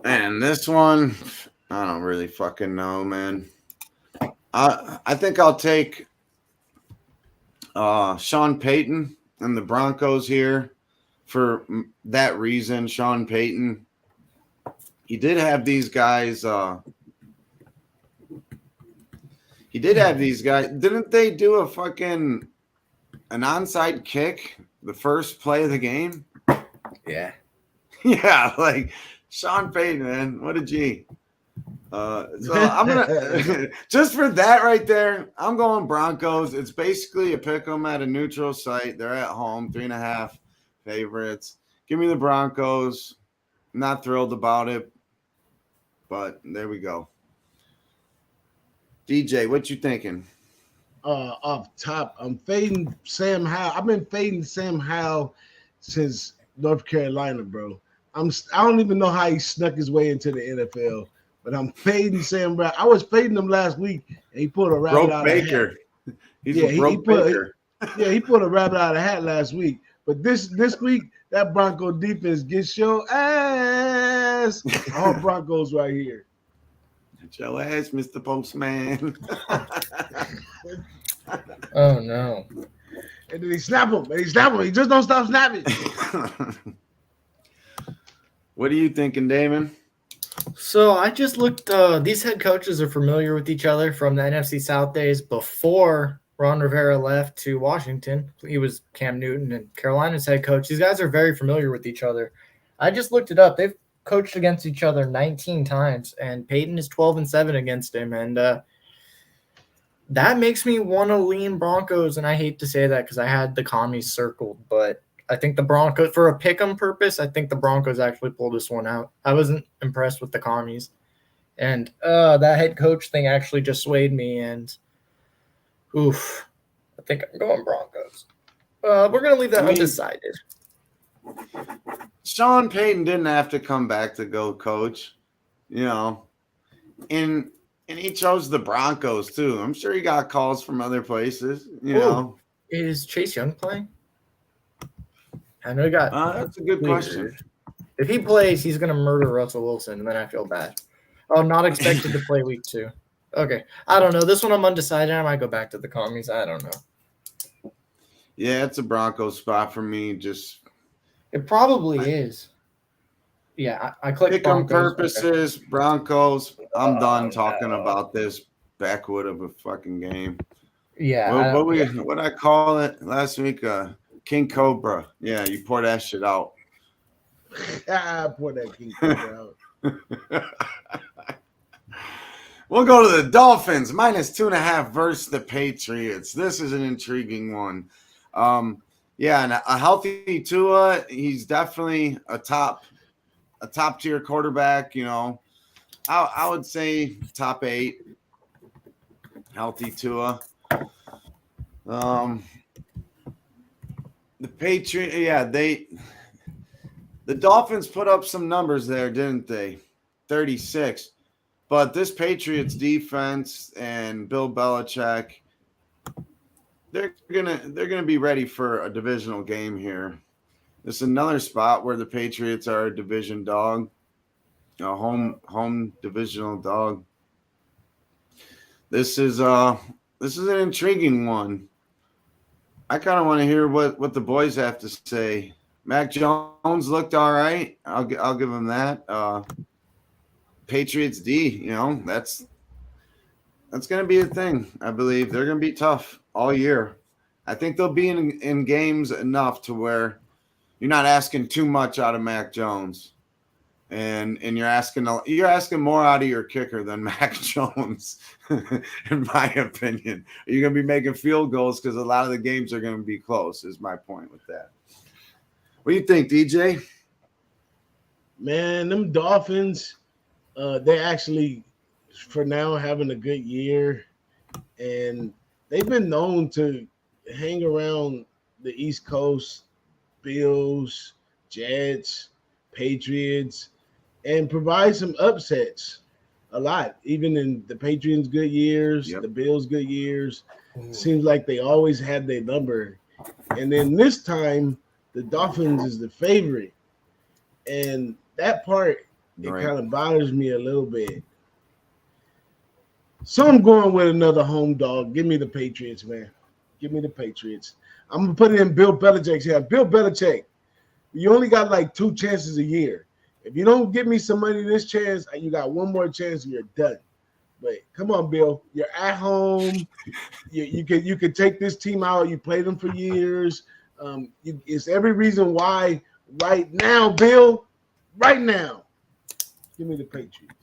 [SPEAKER 1] And this one, I don't really fucking know, man. I think I'll take Sean Payton and the Broncos here for that reason. Sean Payton, he did have these guys. Didn't they do an onside kick the first play of the game?
[SPEAKER 2] Yeah.
[SPEAKER 1] Yeah, like Sean Payton, man. What a G. So I'm gonna just for that right there, I'm going Broncos. It's basically a pick 'em at a neutral site. They're at home, 3.5 favorites. Give me the Broncos. Not thrilled about it, but there we go. DJ, what you thinking?
[SPEAKER 3] Off top, I'm fading Sam Howell. I've been fading Sam Howell since North Carolina, bro. I don't even know how he snuck his way into the NFL, but I'm fading Sam Brown. I was fading him last week, and he pulled a rabbit
[SPEAKER 1] Broke
[SPEAKER 3] out of
[SPEAKER 1] Baker.
[SPEAKER 3] hat.
[SPEAKER 1] He's
[SPEAKER 3] Yeah,
[SPEAKER 1] a broke Baker.
[SPEAKER 3] he pulled a rabbit out of hat last week. But this week, that Bronco defense gets your ass. All Broncos right here.
[SPEAKER 1] Get your ass, Mr. Postman.
[SPEAKER 2] Oh no.
[SPEAKER 3] And then he snap him. He just don't stop snapping.
[SPEAKER 1] What are you thinking, Damon?
[SPEAKER 2] So I just looked. These head coaches are familiar with each other from the NFC South days before Ron Rivera left to Washington. He was Cam Newton and Carolina's head coach. These guys are very familiar with each other. I just looked it up. They've coached against each other 19 times, and Peyton is 12-7 against him. And that makes me want to lean Broncos. And I hate to say that because I had the commies circled, but I think the Broncos, for a pick-em purpose, I think the Broncos actually pulled this one out. I wasn't impressed with the commies. And that head coach thing actually just swayed me. And, oof, I think I'm going Broncos. We're going to leave that undecided.
[SPEAKER 1] Sean Payton didn't have to come back to go coach, and he chose the Broncos too. I'm sure he got calls from other places, know.
[SPEAKER 2] Is Chase Young playing? I know he got.
[SPEAKER 1] That's a good question.
[SPEAKER 2] If he plays, he's going to murder Russell Wilson, and then I feel bad. Oh, not expected to play week 2. Okay. I don't know. This one I'm undecided. I might go back to the commies. I don't know.
[SPEAKER 1] Yeah, it's a Broncos spot for me.
[SPEAKER 2] It probably is. Yeah, I clicked
[SPEAKER 1] pick on
[SPEAKER 2] Broncos.
[SPEAKER 1] purposes, okay. Broncos. I'm done talking about this backwood of a fucking game.
[SPEAKER 2] Yeah.
[SPEAKER 1] What I call it last week? King Cobra. Yeah, you pour that shit out.
[SPEAKER 3] Pour that King Cobra out.
[SPEAKER 1] We'll go to the Dolphins, -2.5 versus the Patriots. This is an intriguing one. Yeah, and a healthy Tua, he's definitely a top tier quarterback. I would say top 8. Healthy Tua. The Patriots, yeah, the Dolphins put up some numbers there, didn't they? 36. But this Patriots defense and Bill Belichick, they're gonna be ready for a divisional game here. This is another spot where the Patriots are a division dog, a home divisional dog. This is an intriguing one. I kind of want to hear what the boys have to say. Mac Jones looked all right. I'll give him that. Patriots D, that's going to be a thing. I believe they're going to be tough all year. I think they'll be in games enough to where you're not asking too much out of Mac Jones, and you're asking more out of your kicker than Mac Jones, in my opinion. You're going to be making field goals because a lot of the games are going to be close. Is my point with that. What do you think, DJ?
[SPEAKER 3] Man, them Dolphins. They actually, for now, having a good year, and they've been known to hang around the East Coast, Bills, Jets, Patriots, and provide some upsets a lot. Even in the Patriots' good years, the Bills' good years, seems like they always had their number. And then this time, the Dolphins is the favorite, and that part. It kind of bothers me a little bit. So I'm going with another home dog. Give me the Patriots, man. Give me the Patriots. I'm going to put it in Bill Belichick's hand. Bill Belichick, you only got like 2 chances a year. If you don't give me some money this chance, you got one more chance and you're done. But come on, Bill. You're at home. You could take this team out. You played them for years. It's every reason why right now, Bill, right now. Give me the Patriots.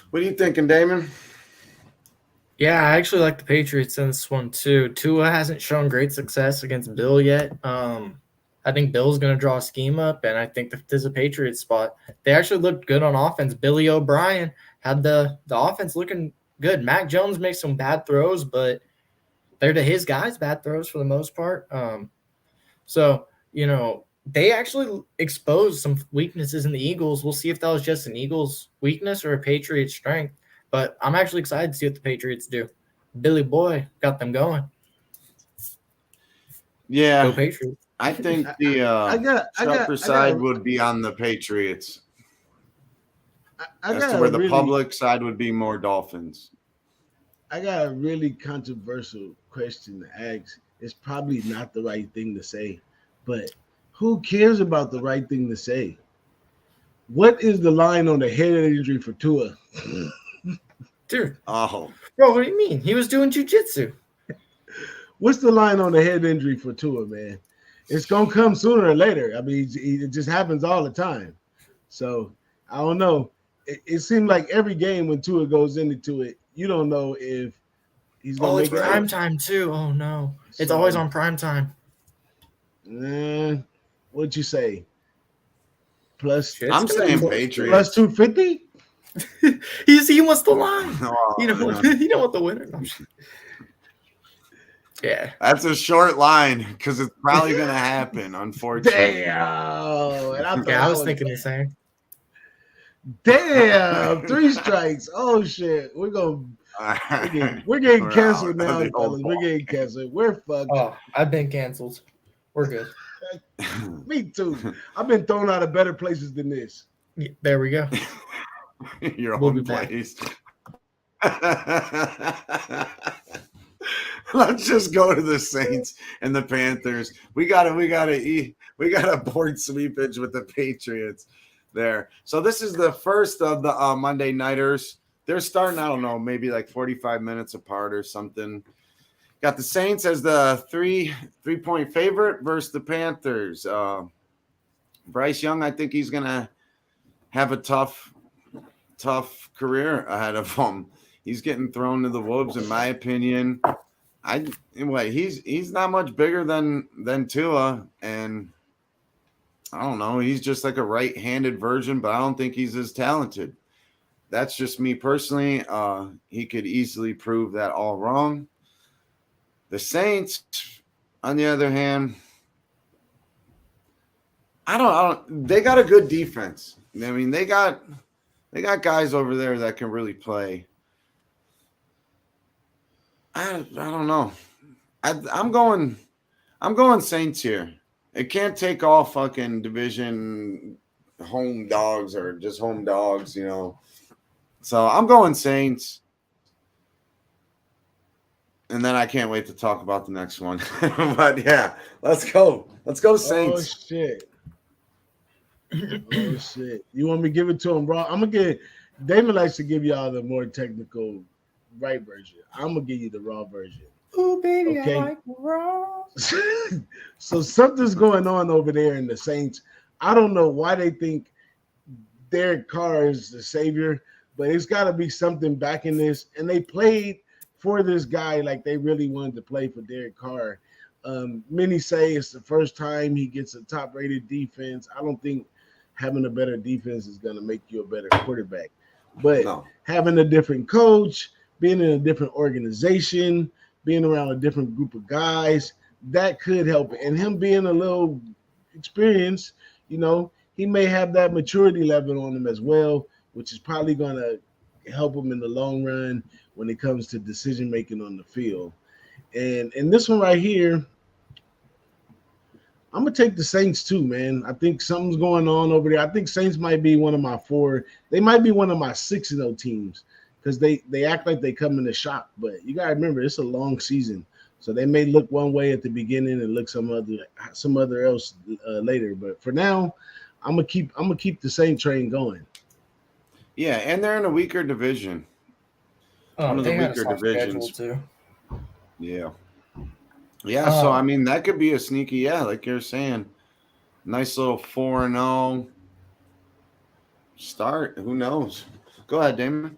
[SPEAKER 1] What are you thinking, Damon?
[SPEAKER 2] Yeah, I actually like the Patriots in this one too. Tua hasn't shown great success against Bill yet. I think Bill's going to draw a scheme up, and I think that there's a Patriots spot. They actually looked good on offense. Billy O'Brien had the offense looking good. Mac Jones makes some bad throws, but they're to his guys, bad throws for the most part. So, they actually exposed some weaknesses in the Eagles. We'll see if that was just an Eagles weakness or a Patriots strength. But I'm actually excited to see what the Patriots do. Billy Boy got them going.
[SPEAKER 1] Yeah.
[SPEAKER 2] Go Patriots.
[SPEAKER 1] I think the sharper side would be on the Patriots. As to where the public side would be more Dolphins.
[SPEAKER 3] I got a really controversial question to ask. It's probably not the right thing to say, but who cares about the right thing to say? What is the line on the head injury for Tua?
[SPEAKER 2] Dude.
[SPEAKER 1] Oh.
[SPEAKER 2] Bro, what do you mean? He was doing jiu-jitsu.
[SPEAKER 3] What's the line on the head injury for Tua, man? It's going to come sooner or later. I mean, it just happens all the time. So, I don't know. It seemed like every game when Tua goes into it, you don't know if he's going to make it.
[SPEAKER 2] Prime time too. Oh, no. It's always on prime time.
[SPEAKER 3] What'd you say? Plus,
[SPEAKER 1] I'm saying Patriots.
[SPEAKER 3] Plus 250?
[SPEAKER 2] He wants the line. Oh, you know what the winner. No. Yeah,
[SPEAKER 1] that's a short line because it's probably gonna happen. Unfortunately,
[SPEAKER 3] damn.
[SPEAKER 2] I was thinking the same.
[SPEAKER 3] Damn, 3 strikes. Oh shit, we're getting canceled now, fellas. We're getting canceled. We're fucked.
[SPEAKER 2] Oh, I've been canceled. We're good.
[SPEAKER 3] Me too. I've been thrown out of better places than this.
[SPEAKER 2] Yeah, there we go.
[SPEAKER 1] Your own place. Let's just go to the Saints and the Panthers. We got a board sweepage with the Patriots there. So this is the first of the Monday nighters. They're starting, I don't know, maybe like 45 minutes apart or something. Got the Saints as the three-point favorite versus the Panthers. Bryce Young, I think he's gonna have a tough career ahead of him. He's getting thrown to the wolves, in my opinion. He's not much bigger than Tua, and I don't know. He's just like a right-handed version, but I don't think he's as talented. That's just me personally. He could easily prove that all wrong. The Saints, on the other hand, they got a good defense. I mean, they got guys over there that can really play. I don't know. I'm going Saints here. It can't take all fucking division home dogs or just home dogs, you know. So I'm going Saints. And then I can't wait to talk about the next one. But yeah, let's go. Let's go Saints.
[SPEAKER 3] Oh shit. You want me to give it to him, bro? I'm going to get Damon likes to give y'all the more technical right version. I'm going to give you the raw version.
[SPEAKER 2] Oh, baby, okay? I like raw.
[SPEAKER 3] So something's going on over there in the Saints. I don't know why they think Derek Carr is the savior, but it's got to be something back in this. And they played for this guy like they really wanted to play for Derek Carr. Many say it's the first time he gets a top-rated defense. I don't think having a better defense is going to make you a better quarterback. But having a different coach, being in a different organization, being around a different group of guys, that could help it. And him being a little experienced, you know, he may have that maturity level on him as well, which is probably going to help him in the long run when it comes to decision making on the field. And this one right here, I'm gonna take the Saints too, man. I think something's going on over there. I think Saints might be one of my 4. They might be one of my 6-0 teams because they act like they come in the shock. But you gotta remember, it's a long season, so they may look one way at the beginning and look some other else later. But for now, I'm gonna keep the same train going.
[SPEAKER 1] Yeah, and they're in a weaker division. One of the weaker divisions
[SPEAKER 2] too.
[SPEAKER 1] Yeah. So I mean that could be a sneaky, like you're saying, nice little 4-0 start. Who knows? Go ahead, Damon.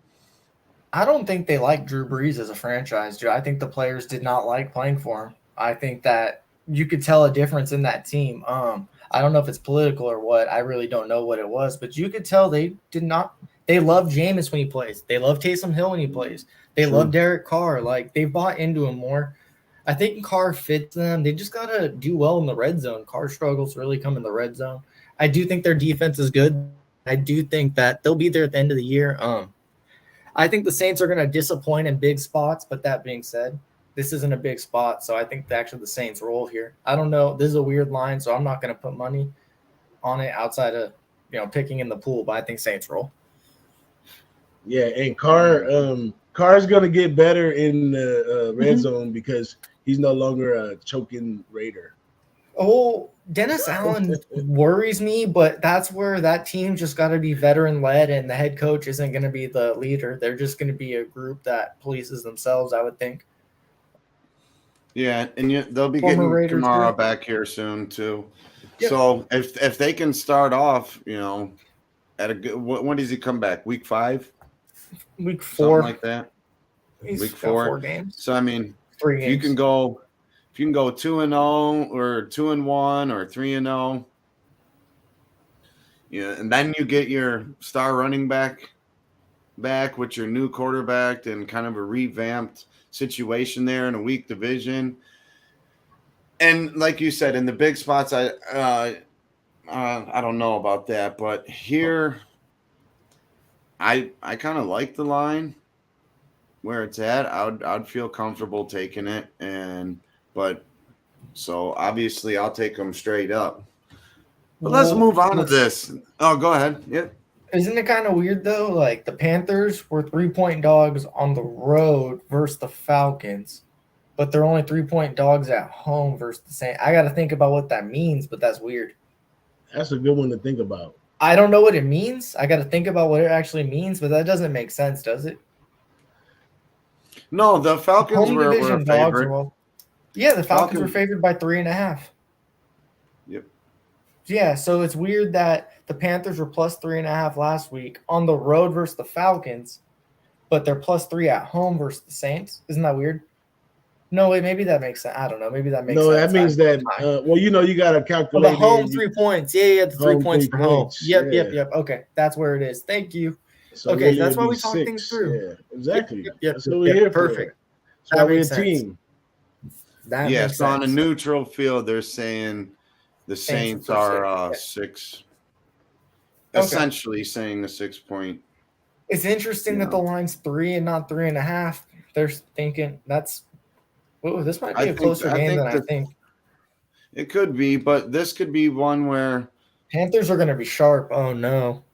[SPEAKER 2] I don't think they like Drew Brees as a franchise, dude. I think the players did not like playing for him. I think that you could tell a difference in that team. I don't know if it's political or what. I really don't know what it was, but you could tell they did not. They love Jameis when he plays. They love Taysom Hill when he plays. They love Derek Carr. Like, they bought into him more. I think Carr fits them. They just gotta do well in the red zone. Carr struggles really come in the red zone. I do think their defense is good. I do think that they'll be there at the end of the year. I think the Saints are gonna disappoint in big spots, but that being said, this isn't a big spot, so I think the Saints roll here. I don't know. This is a weird line, so I'm not gonna put money on it outside of picking in the pool, but I think Saints roll.
[SPEAKER 3] Yeah, and Carr's gonna get better in the red zone because he's no longer a choking Raider.
[SPEAKER 2] Oh, Dennis Allen worries me, but that's where that team just got to be veteran led, and the head coach isn't going to be the leader. They're just going to be a group that polices themselves, I would think.
[SPEAKER 1] Yeah, and they'll be
[SPEAKER 2] Former
[SPEAKER 1] getting
[SPEAKER 2] Raiders
[SPEAKER 1] Kamara
[SPEAKER 2] group.
[SPEAKER 1] back here soon too.
[SPEAKER 2] Yep.
[SPEAKER 1] So if they can start off, at a good, when does he come back? Week 5,
[SPEAKER 2] Week 4,
[SPEAKER 1] something like that.
[SPEAKER 2] He's
[SPEAKER 1] Week
[SPEAKER 2] got
[SPEAKER 1] 4.
[SPEAKER 2] 4 games.
[SPEAKER 1] So I mean,
[SPEAKER 2] 3
[SPEAKER 1] if
[SPEAKER 2] games.
[SPEAKER 1] you can go 2-0 or 2-1 or 3-0, and then you get your star running back with your new quarterback and kind of a revamped situation there in a weak division. And like you said, in the big spots, I don't know about that, but here, I kind of like the line where it's at. I'd feel comfortable taking it, but so obviously I'll take them straight up. But let's move on to this. Oh, go ahead. Yep.
[SPEAKER 2] Isn't it kind of weird though? Like the Panthers were 3-point dogs on the road versus the Falcons, but they're only 3-point dogs at home versus the Saints. I got to think about what that means, but that's weird.
[SPEAKER 3] That's a good one to think about.
[SPEAKER 2] I don't know what it means. I got to think about what it actually means, but that doesn't make sense, does it?
[SPEAKER 1] No, the Falcons
[SPEAKER 2] Home
[SPEAKER 1] were
[SPEAKER 2] division
[SPEAKER 1] a
[SPEAKER 2] dogs
[SPEAKER 1] favorite.
[SPEAKER 2] are yeah, the Falcons were favored by 3.5.
[SPEAKER 1] Yep.
[SPEAKER 2] Yeah, so it's weird that the Panthers were plus 3.5 last week on the road versus the Falcons, but they're plus 3 at home versus the Saints. Isn't that weird? No, wait, maybe that makes sense. I don't know. Maybe that makes sense.
[SPEAKER 3] No, that means that, you got to calculate.
[SPEAKER 2] The home 3 points. Yeah, the 3 points for home. Yep. Okay, that's where it is. Thank you.
[SPEAKER 3] So
[SPEAKER 2] okay,
[SPEAKER 3] really
[SPEAKER 2] that's why we
[SPEAKER 3] 6.
[SPEAKER 2] talk things through.
[SPEAKER 3] Yeah, exactly.
[SPEAKER 2] Yep.
[SPEAKER 3] That's what we're here for.
[SPEAKER 2] Perfect.
[SPEAKER 3] That's why we're a team.
[SPEAKER 2] That
[SPEAKER 1] yeah,
[SPEAKER 2] makes
[SPEAKER 1] so
[SPEAKER 2] sense.
[SPEAKER 1] on a neutral field, they're saying the Saints are 6. Essentially saying a 6-point.
[SPEAKER 2] It's interesting that the line's 3 and not 3.5. They're thinking this might be a closer game than I think.
[SPEAKER 1] It could be, but this could be one where
[SPEAKER 2] Panthers are going to be sharp. Oh no.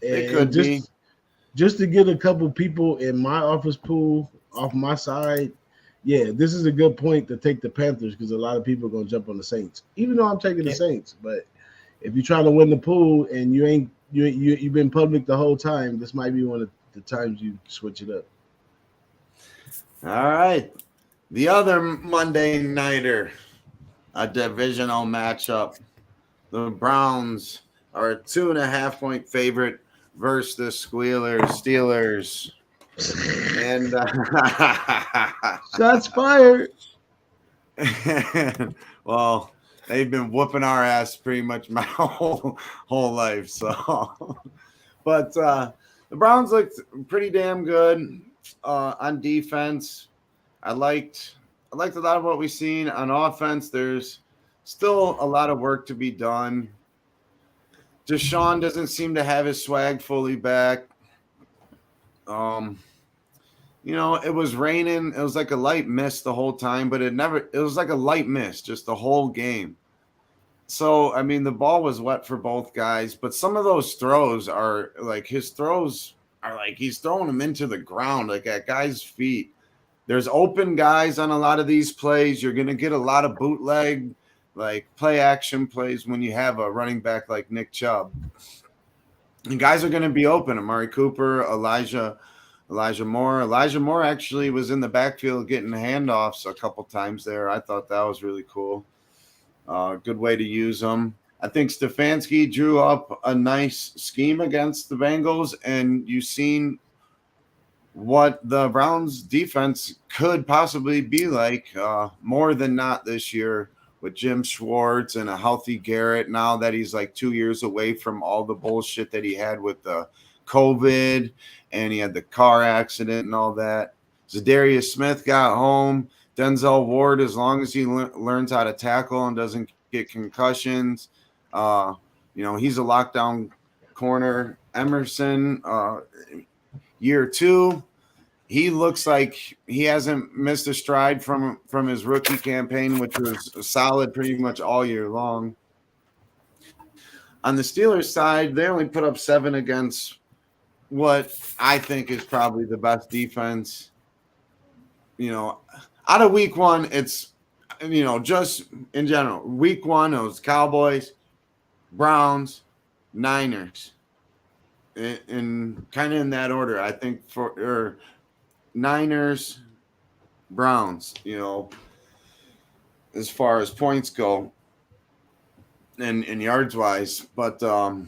[SPEAKER 1] It could be.
[SPEAKER 3] Just to get a couple people in my office pool off my side, yeah, this is a good point to take the Panthers because a lot of people are going to jump on the Saints. Even though I'm taking the Saints, but if you're trying to win the pool and you've been public the whole time, this might be one of the times you switch it up.
[SPEAKER 1] All right. The other Monday nighter, a divisional matchup. The Browns are a 2.5-point favorite versus the Steelers. And
[SPEAKER 3] shots fired.
[SPEAKER 1] Well, they've been whooping our ass pretty much my whole life. So, but the Browns looked pretty damn good on defense. I liked a lot of what we've seen on offense. There's still a lot of work to be done. Deshaun doesn't seem to have his swag fully back. It was raining. It was like a light mist the whole time, but it was like a light mist just the whole game. So, I mean, the ball was wet for both guys, but some of those throws are like he's throwing them into the ground, like at guys' feet. There's open guys on a lot of these plays. You're going to get a lot of bootleg, like play action plays when you have a running back like Nick Chubb. And guys are going to be open. Amari Cooper, Elijah Moore. Elijah Moore actually was in the backfield getting handoffs a couple times there. I thought that was really cool. Good way to use them. I think Stefanski drew up a nice scheme against the Bengals, and you've seen what the Browns defense could possibly be like more than not this year with Jim Schwartz and a healthy Garrett now that he's like 2 years away from all the bullshit that he had with the COVID and he had the car accident and all that. Zadarius Smith got home. Denzel Ward, as long as he learns how to tackle and doesn't get concussions, he's a lockdown corner. Emerson, year 2, he looks like he hasn't missed a stride from his rookie campaign, which was solid pretty much all year long. On the Steelers side, they only put up 7 against what I think is probably the best defense. Out of week 1, it's, just in general, week 1, it was Cowboys, Browns, Niners, in kind of in that order. I think for Niners, Browns, as far as points go and yards wise. But the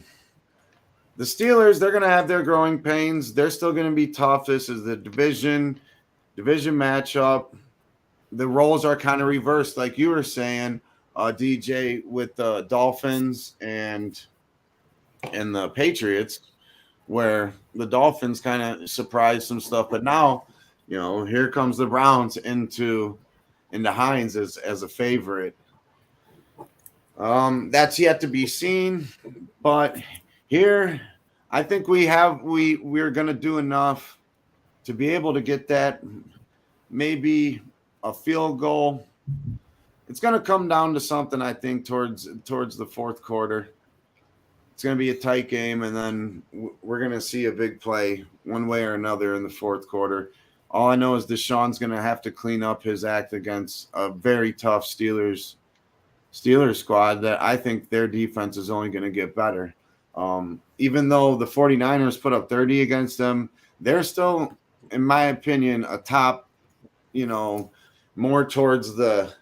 [SPEAKER 1] Steelers, they're going to have their growing pains. They're still going to be tough. This is the division matchup. The roles are kind of reversed, like you were saying, DJ, with the Dolphins and the Patriots, where the Dolphins kind of surprised some stuff. But now, here comes the Browns into Heinz as a favorite. That's yet to be seen. But here, I think we're going to do enough to be able to get that, maybe a field goal. It's going to come down to something, I think, towards the fourth quarter. It's going to be a tight game, and then we're going to see a big play one way or another in the fourth quarter. All I know is Deshaun's going to have to clean up his act against a very tough Steelers squad that I think their defense is only going to get better. Even though the 49ers put up 30 against them, they're still, in my opinion, a top, more towards the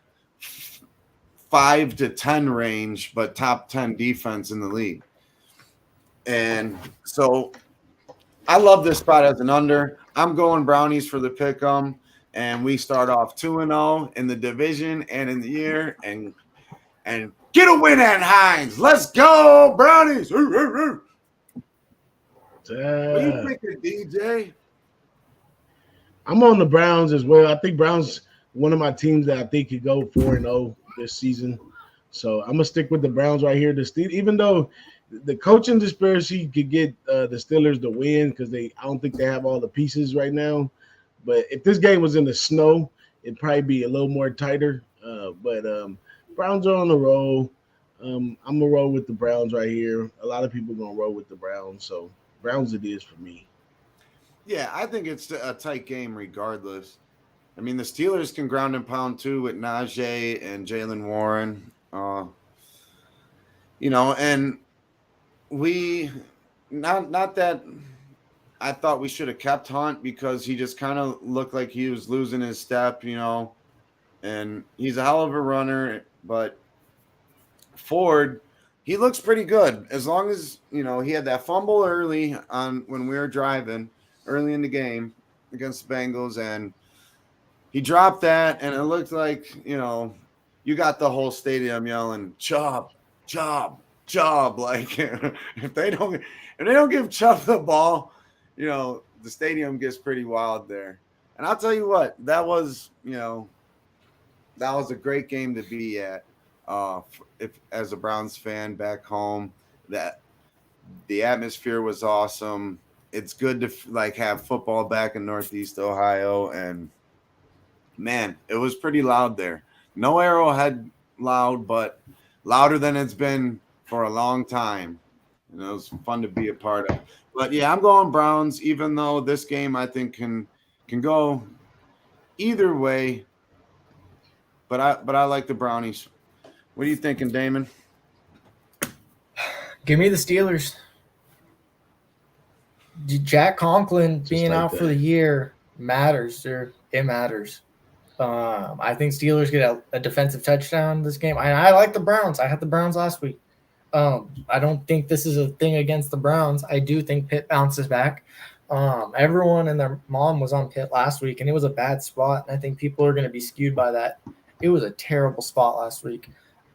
[SPEAKER 1] 5 to 10 range, but top 10 defense in the league. And so I love this spot as an under. I'm going Brownies for the pick 'em, and we start off 2-0 in the division and in the year, and get a win at Heinz. Let's go, Brownies. What are you thinking, DJ?
[SPEAKER 3] I'm on the Browns as well. I think Browns one of my teams that I think could go 4-0 this season. So I'm gonna stick with the Browns right here. Even though the coaching disparity could get the Steelers to win because I don't think they have all the pieces right now. But if this game was in the snow, it'd probably be a little more tighter. But Browns are on the roll. I'm gonna roll with the Browns right here. A lot of people are gonna roll with the Browns, so Browns it is for me.
[SPEAKER 1] Yeah, I think it's a tight game regardless. I mean, the Steelers can ground and pound too with Najee and Jaylen Warren. And we not that I thought we should have kept Hunt because he just kind of looked like he was losing his step, and he's a hell of a runner, but Ford, he looks pretty good as long as, he had that fumble early on when we were driving early in the game against the Bengals, and he dropped that, and it looked like, you got the whole stadium yelling, Chubb, Chubb, Chubb. Like, if they don't give Chubb the ball, the stadium gets pretty wild there. And I'll tell you what, that was a great game to be at. If as a Browns fan back home, that the atmosphere was awesome. It's good to have football back in Northeast Ohio, and man, it was pretty loud there. No Arrowhead loud, but louder than it's been for a long time. It was fun to be a part of. But yeah, I'm going Browns, even though this game I think can go either way. But I like the Brownies. What are you thinking, Damon?
[SPEAKER 2] Give me the Steelers. Jack Conklin being
[SPEAKER 3] like
[SPEAKER 2] out
[SPEAKER 3] that.
[SPEAKER 2] for the year matters, sir. It matters. I think Steelers get a defensive touchdown this game. I like the Browns. I had the Browns last week. I don't think this is a thing against the Browns. I do think Pitt bounces back. Everyone and their mom was on Pitt last week, and it was a bad spot. And I think people are going to be skewed by that. It was a terrible spot last week.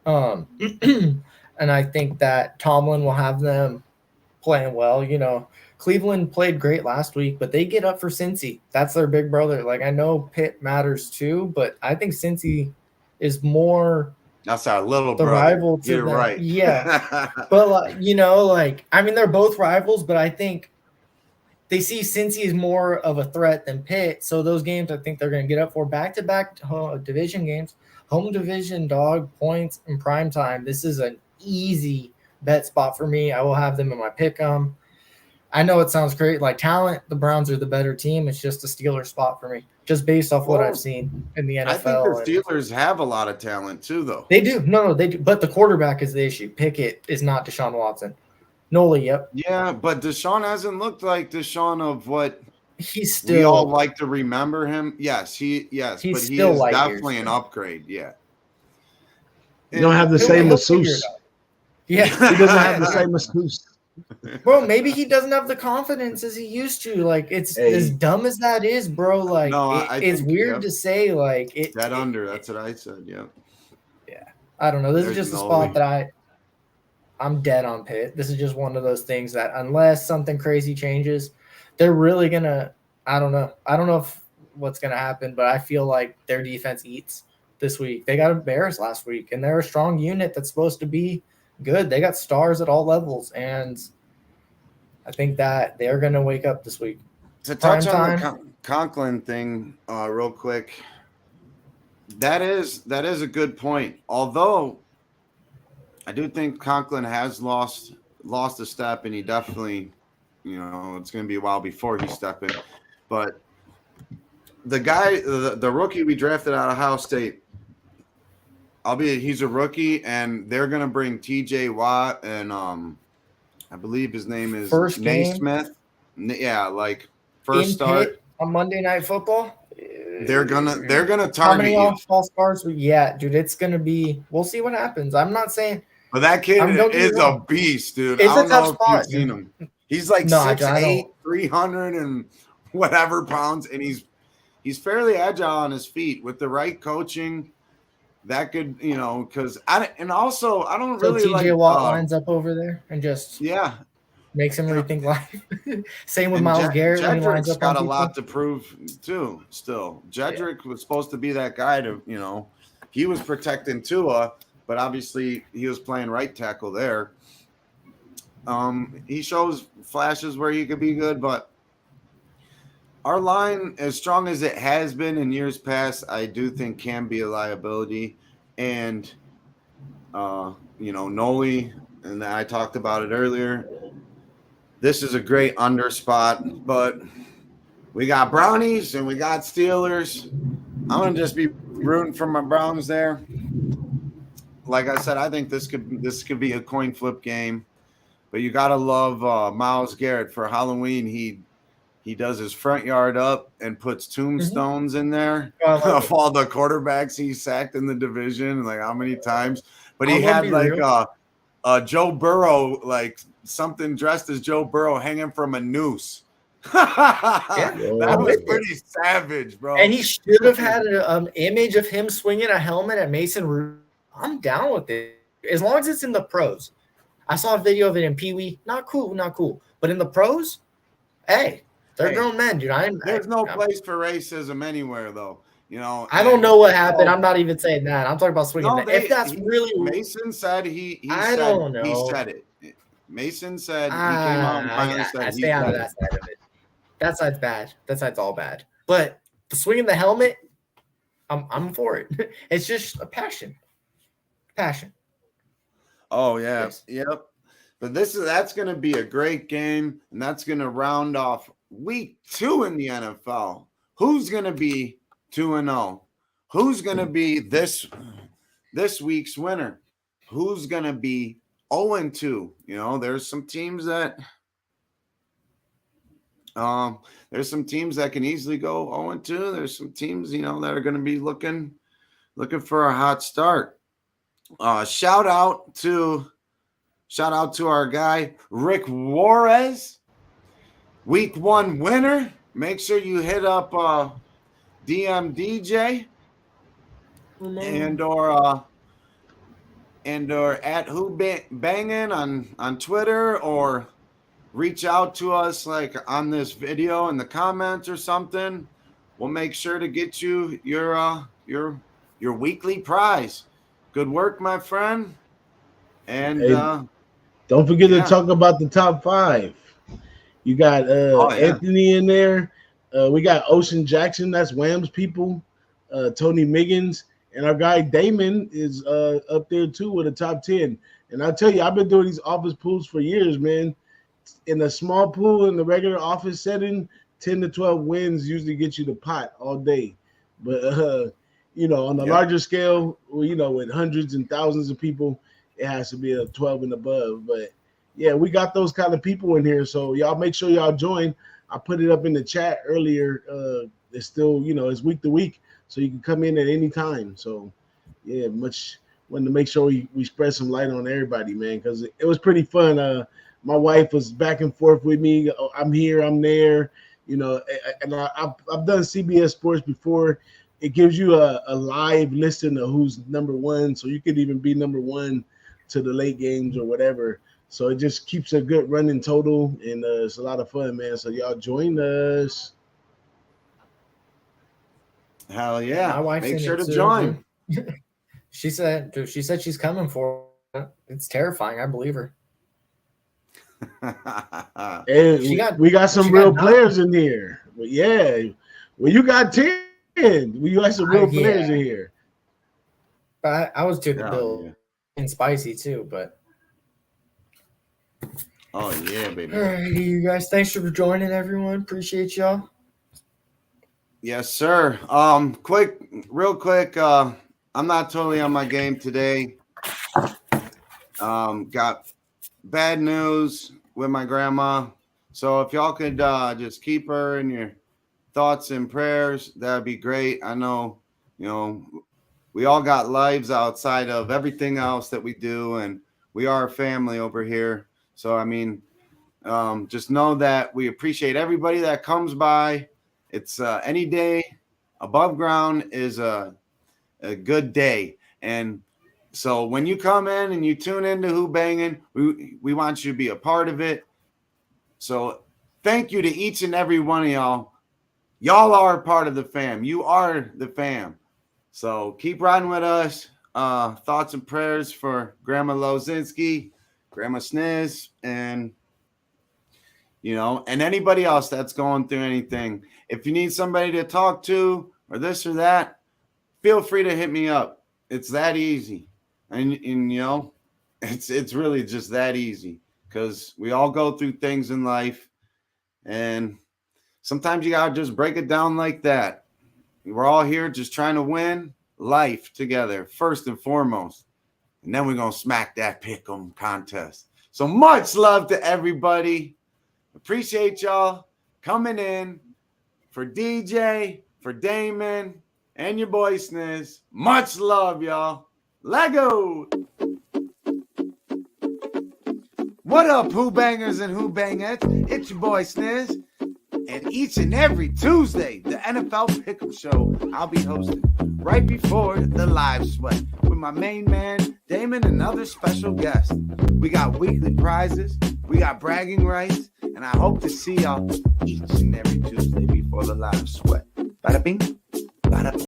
[SPEAKER 2] And I think that Tomlin will have them playing well. Cleveland played great last week, but they get up for Cincy. That's their big brother. Like, I know Pitt matters too, but I think Cincy is more
[SPEAKER 1] That's our little
[SPEAKER 2] the
[SPEAKER 1] brother.
[SPEAKER 2] rival to
[SPEAKER 1] You're
[SPEAKER 2] them.
[SPEAKER 1] right.
[SPEAKER 2] Yeah. But, like, you know, like, I mean, they're both rivals, but I think they see Cincy is more of a threat than Pitt. So those games, I think they're going to get up for back-to-back division games, home division, dog, points, and prime time. This is an easy bet spot for me. I will have them in my pick 'em. I know it sounds great. Like talent, the Browns are the better team. It's just a Steeler spot for me, just based off what I've seen in the NFL.
[SPEAKER 1] I think the Steelers have a lot of talent too, though.
[SPEAKER 2] They do. No, they do. But the quarterback is the issue. Pickett is not Deshaun Watson. Noli, yep.
[SPEAKER 1] Yeah, but Deshaun hasn't looked like Deshaun of what
[SPEAKER 2] he's still.
[SPEAKER 1] We all like to remember him. Yes, but he is definitely an upgrade. Yeah.
[SPEAKER 3] You don't have the same masseuse.
[SPEAKER 2] Yeah,
[SPEAKER 3] he doesn't have the same masseuse.
[SPEAKER 2] Bro, maybe he doesn't have the confidence as he used to. Like, it's as dumb as that is, bro. Like, it's weird to say. Like,
[SPEAKER 1] that's what I said. Yeah.
[SPEAKER 2] Yeah, I don't know. This is just a spot that I'm dead on Pitt. This is just one of those things that unless something crazy changes, they're really gonna. I don't know. I don't know what's gonna happen, but I feel like their defense eats this week. They got embarrassed last week, and they're a strong unit that's supposed to be good. They got stars at all levels, and I think that they're going to wake up this week.
[SPEAKER 1] To touch on the Conklin thing real quick, that is a good point. Although I do think Conklin has lost a step, and he definitely, it's going to be a while before he step in. But the guy, the rookie we drafted out of Ohio State, albeit he's a rookie, and they're going to bring T.J. Watt and I believe his name is Naismith. Yeah, like first start
[SPEAKER 2] Pitt on Monday Night Football.
[SPEAKER 1] They're gonna target
[SPEAKER 2] how many
[SPEAKER 1] you.
[SPEAKER 2] false starts? Yeah, dude, it's gonna be. We'll see what happens. I'm not saying.
[SPEAKER 1] But that kid is a beast, dude.
[SPEAKER 2] It's
[SPEAKER 1] I don't
[SPEAKER 2] a tough
[SPEAKER 1] know
[SPEAKER 2] spot,
[SPEAKER 1] if you've seen him. He's like 6'8", 300 and whatever pounds, and he's fairly agile on his feet with the right coaching. That could, because I don't really like.
[SPEAKER 2] TJ Watt lines up over there and just makes him rethink life. Same with Myles Garrett.
[SPEAKER 1] Jedrick's got a lot to prove too. Still, Jedrick was supposed to be that guy to, he was protecting Tua, but obviously he was playing right tackle there. He shows flashes where he could be good, but our line, as strong as it has been in years past, I do think can be a liability. And, Noli, and I talked about it earlier, this is a great under spot, but we got Brownies and we got Steelers. I'm going to just be rooting for my Browns there. Like I said, I think this could be a coin flip game, but you got to love Myles Garrett. For Halloween. He does his front yard up and puts tombstones in there of all the quarterbacks he sacked in the division, like how many times. But he had like Joe Burrow, like something dressed as Joe Burrow hanging from a noose. That was pretty savage, bro.
[SPEAKER 2] And he should have had an image of him swinging a helmet at Mason Rudolph. I'm down with it as long as it's in the pros. I saw a video of it in Pee Wee. Not cool. But in the pros, hey. They're grown men, dude.
[SPEAKER 1] There's no place for racism anywhere, though.
[SPEAKER 2] I don't know what happened. I'm not even saying that. I'm talking about swinging. If that's really
[SPEAKER 1] Mason said he
[SPEAKER 2] don't know.
[SPEAKER 1] He said it. Mason said he came out and finally said
[SPEAKER 2] I stay out of that side of it. That side's bad. That side's all bad. But the swinging the helmet, I'm for it. It's just a passion.
[SPEAKER 1] Oh yeah, yes. Yep. But that's going to be a great game, and that's going to round off week 2 in the NFL. Who's going to be 2-0? Who's going to be this week's winner? Who's going to be 0-2? There's some teams that can easily go 0-2. There's some teams, that are going to be looking for a hot start. Shout out to our guy Rick Juarez, week 1 winner. Make sure you hit up DM DJ and or at Who-Bangin on Twitter, or reach out to us like on this video in the comments or something. We'll make sure to get you your weekly prize. Good work, my friend. And
[SPEAKER 3] Hey, don't forget to
[SPEAKER 1] yeah.
[SPEAKER 3] talk about the top 5. You got
[SPEAKER 1] Oh, yeah.
[SPEAKER 3] Anthony in there. We got Ocean Jackson, that's Wham's people. Tony Miggins, and our guy Damon is up there too with a top 10. And I tell you, I've been doing these office pools for years, man. In a small pool in the regular office setting, 10 to 12 wins usually get you the pot all day. But on the larger scale, with hundreds and thousands of people, it has to be a 12 and above. But yeah, we got those kind of people in here. So y'all make sure y'all join. I put it up in the chat earlier. It's still, it's week to week, so you can come in at any time. So yeah, wanted to make sure we spread some light on everybody, man, because it was pretty fun. My wife was back and forth with me. I'm here, I'm there, and I've done CBS Sports before. It gives you a live listen of who's number one, so you could even be number one to the late games or whatever. So it just keeps a good running total, and it's a lot of fun, man. So y'all join us.
[SPEAKER 1] Hell yeah.
[SPEAKER 2] My wife's
[SPEAKER 1] Make
[SPEAKER 2] in
[SPEAKER 1] sure
[SPEAKER 2] it
[SPEAKER 1] to
[SPEAKER 2] too.
[SPEAKER 1] join.
[SPEAKER 2] She said she's coming for it. It's terrifying. I believe her.
[SPEAKER 3] And we got some real players in here. But yeah, well, you got 10. We got some real players in here.
[SPEAKER 2] But I was to the bill and spicy too, but
[SPEAKER 1] oh yeah, baby.
[SPEAKER 2] All right, you guys, thanks for joining, everyone. Appreciate y'all.
[SPEAKER 1] Yes, sir. Real quick, I'm not totally on my game today. Got bad news with my grandma. So if y'all could just keep her in your thoughts and prayers, that'd be great. I know, we all got lives outside of everything else that we do, and we are a family over here. So, I mean, just know that we appreciate everybody that comes by. It's any day above ground is a good day. And so when you come in and you tune into Who-Bangin, we want you to be a part of it. So thank you to each and every one of y'all. Y'all are a part of the fam. You are the fam. So keep riding with us. Thoughts and prayers for Grandma Lozinski, Grandma Sniz, and and anybody else that's going through anything. If you need somebody to talk to or this or that, feel free to hit me up. It's that easy. And it's really just that easy, because we all go through things in life, and sometimes you got to just break it down like that. We're all here just trying to win life together, first and foremost. And then we're going to smack that pick'em contest. So much love to everybody. Appreciate y'all coming in. For DJ, for Damon, and your boy Sniz. Much love, y'all. Lego. What up, Who-Bangers and Who-Bangettes? It's your boy Sniz. And each and every Tuesday, the NFL Pick'em Show, I'll be hosting right before the live sweat with my main man, Damon, and other special guests. We got weekly prizes, we got bragging rights, and I hope to see y'all each and every Tuesday before the live sweat. Bada bing, bada bing.